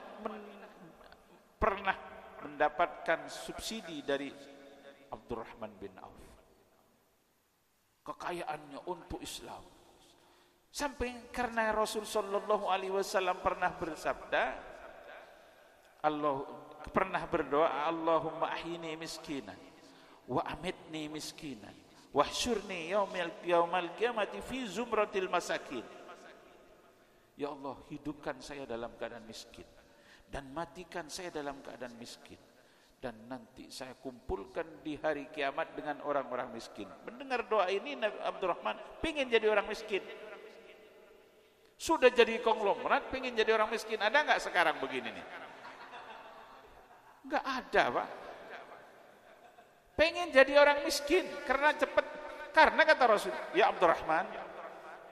A: pernah mendapatkan subsidi dari Abdurrahman bin Auf. kekayaannya untuk Islam. Sampai karena Rasul sallallahu alaihi wasallam pernah bersabda, pernah berdoa, Allahumma ahyini miskinan wa amitni miskinan wahsyurni yaumal qiyamati fi zumratil masakin. Ya Allah, hidupkan saya dalam keadaan miskin dan matikan saya dalam keadaan miskin, dan nanti saya kumpulkan di hari kiamat dengan orang-orang miskin. Mendengar doa ini Nabi Abdurrahman pengen jadi orang miskin. Sudah jadi konglomerat pengen jadi orang miskin. Ada nggak sekarang begini nih? Nggak ada, Pak. Pengen jadi orang miskin karena cepat. Karena kata Rasul, ya Abdurrahman,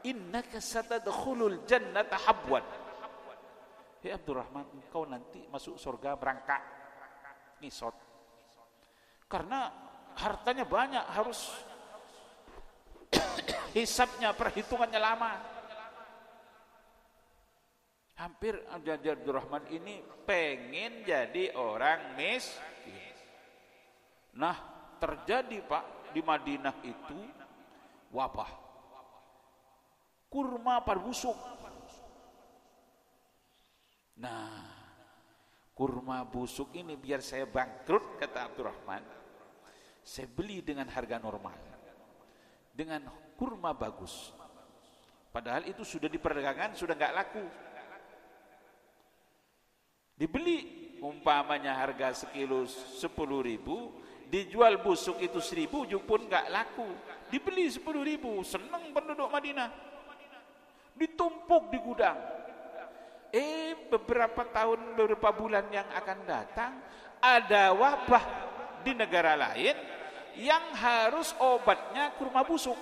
A: innaka satadkhulul jannata habwan. Ya Abdurrahman, engkau nanti masuk surga merangkak, ngisot. Karena hartanya banyak, harus hisabnya, perhitungannya lama. Hampir Abdurrahman ini pengen jadi orang miskin. Nah, terjadi Pak, di Madinah itu wabah kurma pada busuk. Nah, kurma busuk ini biar saya bangkrut, kata Abdurrahman, saya beli dengan harga normal, dengan kurma bagus. Padahal itu sudah di perdagangan, sudah nggak laku. Dibeli umpamanya harga sekilo 10.000, dijual busuk itu 1.000 pun nggak laku. Dibeli 10.000, senang penduduk Madinah, ditumpuk di gudang. Beberapa bulan yang akan datang, ada wabah di negara lain yang harus obatnya kurma busuk.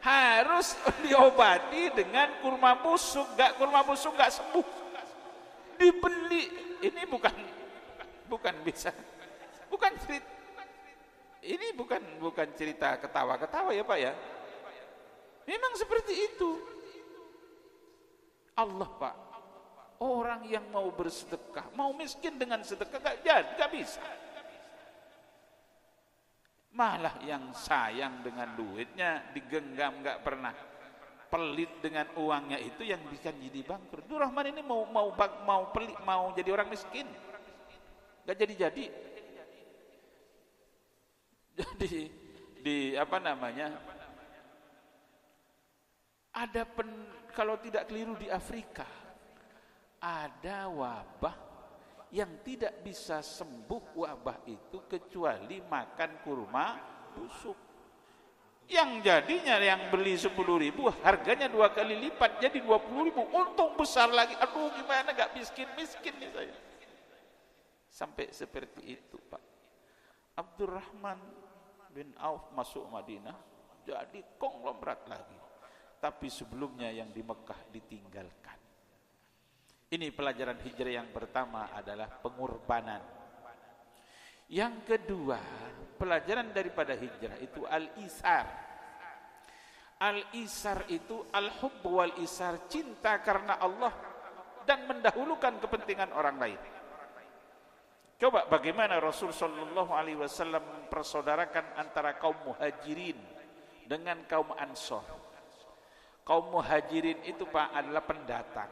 A: harus diobati dengan kurma busuk. Kurma busuk nggak sembuh, dibeli. Ini bukan cerita. Ini bukan cerita ketawa-ketawa ya Pak ya. Memang seperti itu. Allah Pak, orang yang mau bersedekah, mau miskin dengan sedekah gak bisa. Malah yang sayang dengan duitnya, digenggam, gak pernah pelit dengan uangnya, itu yang bikin jadi bangkrut. Abdurrahman ini mau pelit, mau jadi orang miskin, gak jadi. Jadi kalau tidak keliru di Afrika ada wabah yang tidak bisa sembuh wabah itu kecuali makan kurma busuk. Yang jadinya yang beli 10.000 harganya 2 kali lipat, jadi 20.000, untung besar lagi. Aduh, gimana gak miskin nih saya. Sampai seperti itu Pak. Abdurrahman bin Auf masuk Madinah jadi konglomerat lagi. Tapi sebelumnya yang di Mekah ditinggalkan. Ini pelajaran hijrah yang pertama adalah pengorbanan. Yang kedua, pelajaran daripada hijrah itu al-isar. Al-isar itu al-hubb wal-isar, cinta karena Allah dan mendahulukan kepentingan orang lain. Coba bagaimana Rasul sallallahu alaihi wasallam mempersaudarakan antara kaum Muhajirin dengan kaum Ansor. Kaum Muhajirin itu Pak adalah pendatang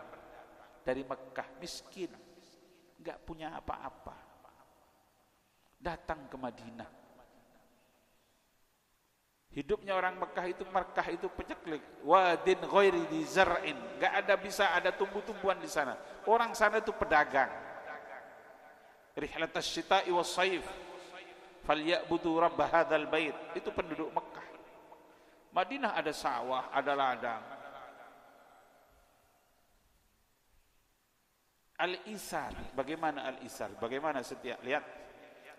A: dari Mekah, miskin, enggak punya apa-apa, datang ke Madinah. Hidupnya orang Mekah itu peceklik, wadin ghairi di zar'in, enggak bisa ada tumbuh-tumbuhan di sana. Orang sana itu pedagang. Rihlatas syita'i was saif falyabudu rabb hadzal bait, itu penduduk Mekah. Madinah ada sawah, ada ladang. Al-isar, bagaimana al-isar? Bagaimana setiap lihat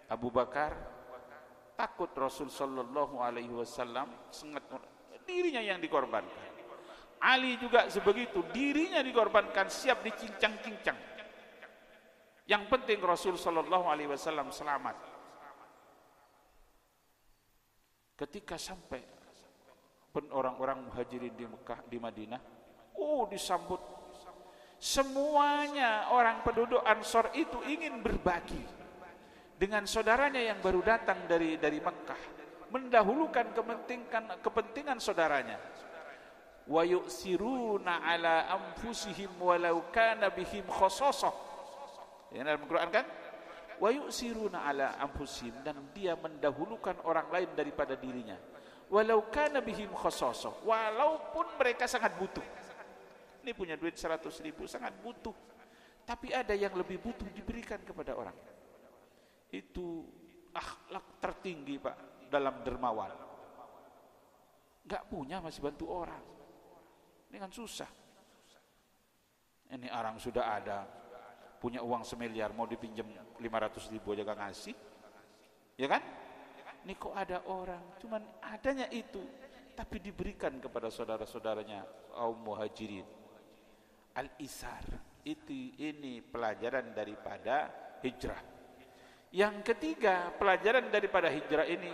A: Abu Bakar takut Rasul sallallahu alaihi wasallam, sangat dirinya yang dikorbankan. Ali juga sebegitu, dirinya dikorbankan, siap dicincang-cincang. Yang penting Rasul sallallahu alaihi wasallam selamat. Ketika sampai orang-orang Muhajirin di Mekah, di Madinah, disambut Semuanya orang penduduk Ansor itu ingin berbagi dengan saudaranya yang baru datang dari Mekah, mendahulukan kepentingan saudaranya. Wa yu'siruna ala anfusihim walau kana bihim khassasah. Ya, dalam Al-Qur'an kan? Wa yu'siruna ala anfusihim, dan dia mendahulukan orang lain daripada dirinya. Walau kana bihim khassasah, walaupun mereka sangat butuh. Ini punya duit 100.000, sangat butuh. Tapi ada yang lebih butuh, diberikan kepada orang. Itu akhlak tertinggi, Pak, dalam dermawan. Enggak punya masih bantu orang. Ini kan susah. Ini orang sudah ada, punya uang 1 miliar, mau dipinjam 500.000 aja gak ngasih. Ya kan? Ini kok ada orang, cuman adanya itu, tapi diberikan kepada saudara-saudaranya kaum muhajirin. Al-isar, ini pelajaran daripada hijrah. Yang ketiga, pelajaran daripada hijrah ini,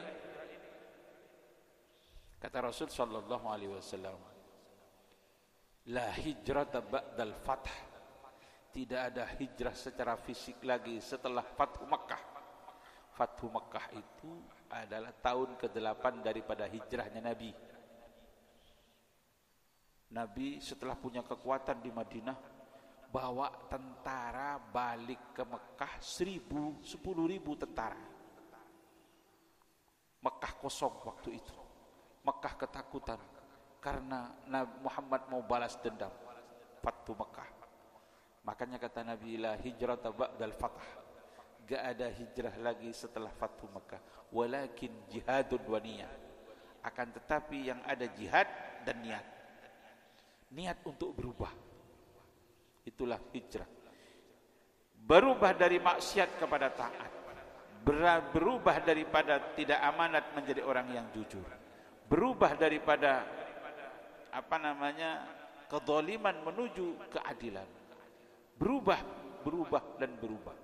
A: kata Rasul sallallahu alaihi wasallam, la hijrata ba'dal fath. Tidak ada hijrah secara fisik lagi setelah Fathu Makkah. Fathu Makkah itu adalah tahun ke-8 daripada hijrahnya Nabi. Nabi setelah punya kekuatan di Madinah, bawa tentara balik ke Mekah 10.000 tentara. Mekah kosong waktu itu. Mekah ketakutan karena Nabi Muhammad mau balas dendam. Fathu Mekah. Makanya kata Nabi, la hijrata ba'dal fath. Gak ada hijrah lagi setelah Fathu Mekah. Walakin jihadun wa niyah. Akan tetapi yang ada jihad dan niat. Niat untuk berubah. Itulah hijrah. Berubah dari maksiat kepada taat. Berubah daripada tidak amanat menjadi orang yang jujur. Berubah daripada kezaliman menuju keadilan. Berubah dan berubah.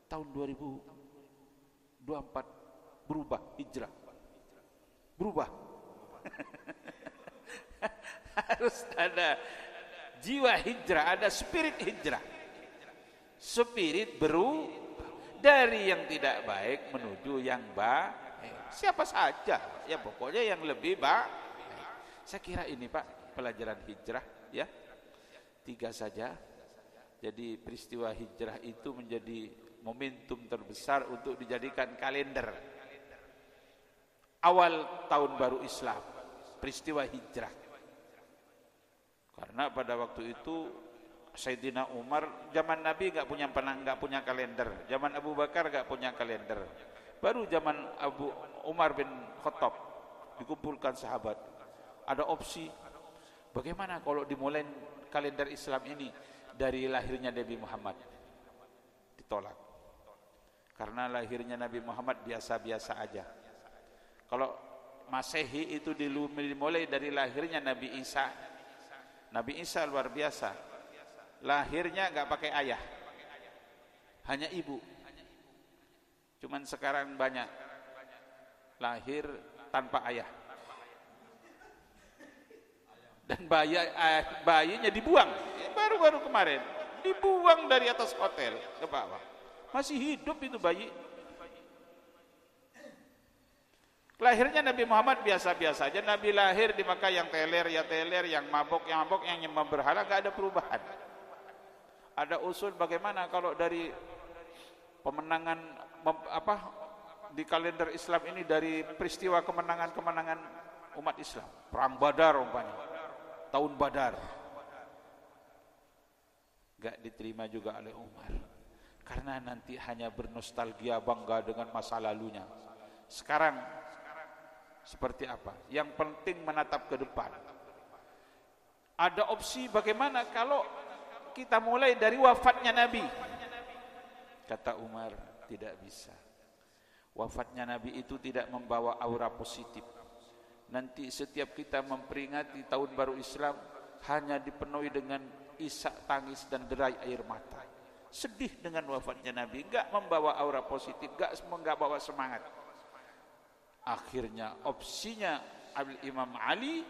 A: Tahun 2024 berubah, hijrah. Berubah. Harus ada jiwa hijrah, ada spirit hijrah. Spirit berubah dari yang tidak baik menuju yang baik. Siapa saja, ya pokoknya yang lebih baik. Saya kira ini, Pak, pelajaran hijrah, ya. 3 saja. Jadi peristiwa hijrah itu menjadi momentum terbesar untuk dijadikan kalender awal tahun baru Islam, peristiwa hijrah. Karena pada waktu itu Sayyidina Umar, zaman Nabi enggak punya kalender, zaman Abu Bakar enggak punya kalender. Baru zaman Umar bin Khattab dikumpulkan sahabat. Ada opsi, bagaimana kalau dimulai kalender Islam ini dari lahirnya Nabi Muhammad? Ditolak. Karena lahirnya Nabi Muhammad biasa-biasa aja. Kalau Masehi itu dimulai dari lahirnya Nabi Isa. Nabi Isa luar biasa. Lahirnya enggak pakai ayah. Hanya ibu. Cuman sekarang banyak lahir tanpa ayah. Dan bayinya dibuang. Baru-baru kemarin dibuang dari atas hotel ke bawah. Masih hidup itu bayi. Lahirnya Nabi Muhammad biasa-biasa aja. Nabi lahir di Makkah, yang teler ya teler, yang mabok, yang nyembah berhala, gak ada perubahan. Ada usul bagaimana kalau dari pemenangan di kalender Islam ini, dari peristiwa kemenangan umat Islam, perang Badar umpamanya, tahun Badar, gak diterima juga oleh Umar karena nanti hanya bernostalgia, bangga dengan masa lalunya. Sekarang seperti apa? Yang penting menatap ke depan. Ada opsi bagaimana kalau kita mulai dari wafatnya Nabi? Kata Umar, tidak bisa. Wafatnya Nabi itu tidak membawa aura positif. Nanti setiap kita memperingati tahun baru Islam hanya dipenuhi dengan isak tangis dan derai air mata. Sedih dengan wafatnya Nabi, enggak membawa aura positif, enggak bawa semangat. Akhirnya opsinya Imam Ali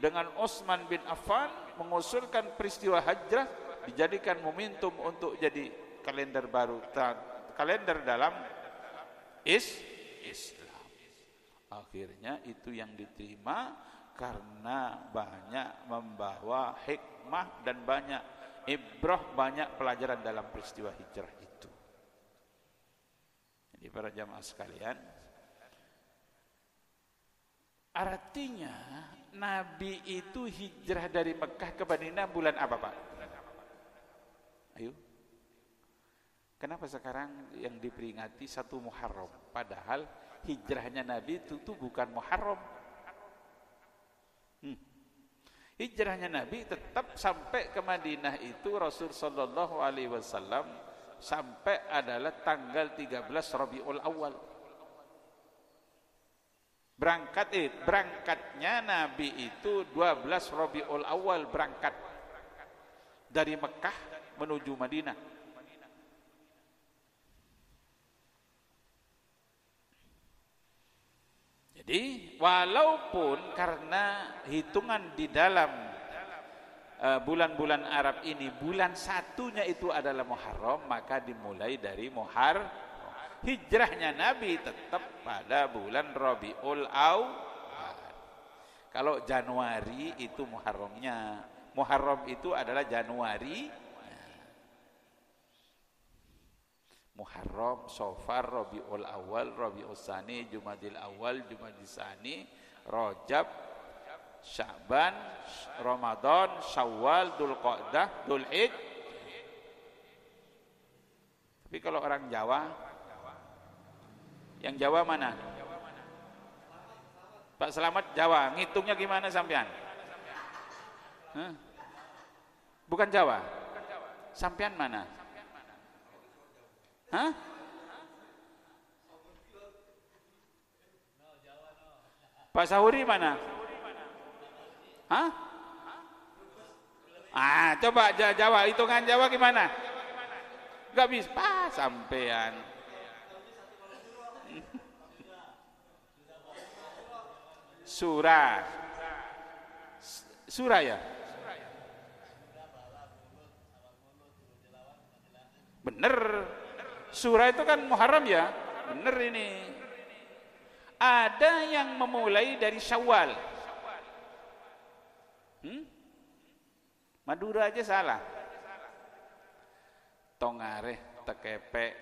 A: dengan Utsman bin Affan mengusulkan peristiwa hijrah dijadikan momentum untuk jadi kalender baru, kalender dalam Islam. Akhirnya itu yang diterima karena banyak membawa hikmah dan banyak ibrah, banyak pelajaran dalam peristiwa hijrah itu. Jadi para jamaah sekalian, artinya Nabi itu hijrah dari Mekah ke Madinah bulan apa, Pak? Ayo. Kenapa sekarang yang diperingati 1 Muharram? Padahal hijrahnya Nabi itu bukan Muharram. Hijrahnya Nabi tetap sampai ke Madinah itu Rasul sallallahu alaihi wasallam sampai adalah tanggal 13 Rabiul Awal. Berangkatnya Nabi itu 12 Rabiul Awal berangkat dari Mekah menuju Madinah. Jadi walaupun karena hitungan di dalam bulan-bulan Arab ini bulan satunya itu adalah Muharram, maka dimulai dari Muharram. Hijrahnya Nabi tetap pada bulan Rabiul Awal. Kalau Januari itu Muharramnya. Muharram itu adalah Januari. Muharram, Safar, Rabiul Awal, Rabiul Tsani, Jumadil Awal, Jumadil Tsani, Rajab, Sya'ban, Ramadan, Syawal, Dzulqa'dah, Dzulhijjah. Tapi kalau orang Jawa, yang Jawa mana? Pak Selamat Jawa, ngitungnya gimana sampean? Bukan Jawa? Sampean mana? Hah? Pak Sahuri mana? Hah? Coba Jawa, hitungan Jawa gimana? Gak bisa, sampean. Surah ya? Bener. Surah itu kan Muharram ya? Bener ini. Ada yang memulai dari Syawal. Madura aja salah. Tongareh, tekepek.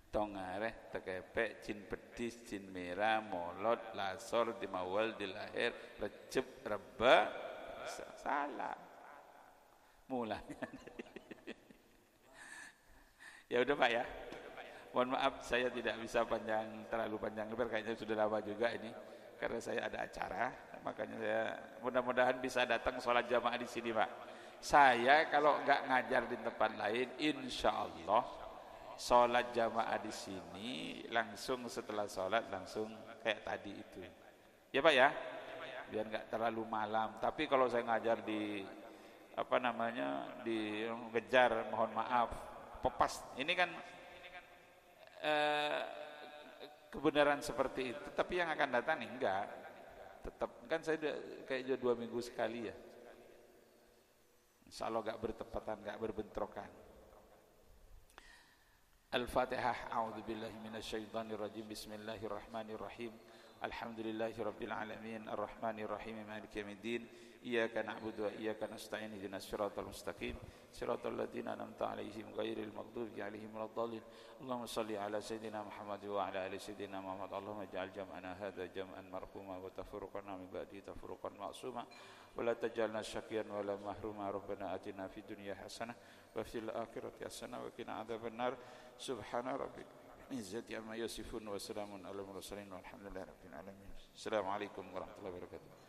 A: Tongareh, tekepek, jin bedis, jin merah, molot, lasor, dimawal, dilahir, recep, reba. Salah. Mulanya. Ya udah Pak ya. Mohon maaf saya tidak bisa terlalu panjang lebar, kayaknya sudah lama juga ini karena saya ada acara, makanya saya mudah-mudahan bisa datang sholat jamaah di sini Pak. Saya kalau nggak ngajar di tempat lain, insya Allah sholat jamaah di sini langsung setelah sholat langsung kayak tadi itu. Ya Pak ya, biar nggak terlalu malam. Tapi kalau saya ngajar di dikejar, mohon maaf, pepas. Ini kan kebenaran seperti itu, tapi yang akan datang enggak. Tetap kan saya kayak 2 minggu sekali ya. Insya Allah enggak bertepatan, enggak berbentrokan. Al-Fatihah. A'udzubillahi minasyaitonirrajim. Bismillahirrahmanirrahim. Alhamdulillahirabbil alamin, arrahmanir rahim, maliki yaumiddin. Iyyaka na'budu wa iyyaka nasta'in. Ihdinas siratal mustaqim, siratal ladzina an'amta 'alaihim ghairil maghdubi 'alaihim waladdallin. Allahumma shalli 'ala sayidina Muhammad wa 'ala ali sayidina Muhammad. Allahumma ij'al jam'ana hadza jam'an marhuma wa tafurruqana min ba'di tafurruqan ma'suma wa la taj'alna syaqiyyan wa la mahruma. Rabbana atina fid dunya hasanah wa fil akhirati hasanah wa qina adzabannar. Subhana rabbika izzati amma yasifun wa salamun alal mursalin walhamdulillahi rabbil alamin. Assalamualaikum warahmatullahi wabarakatuh.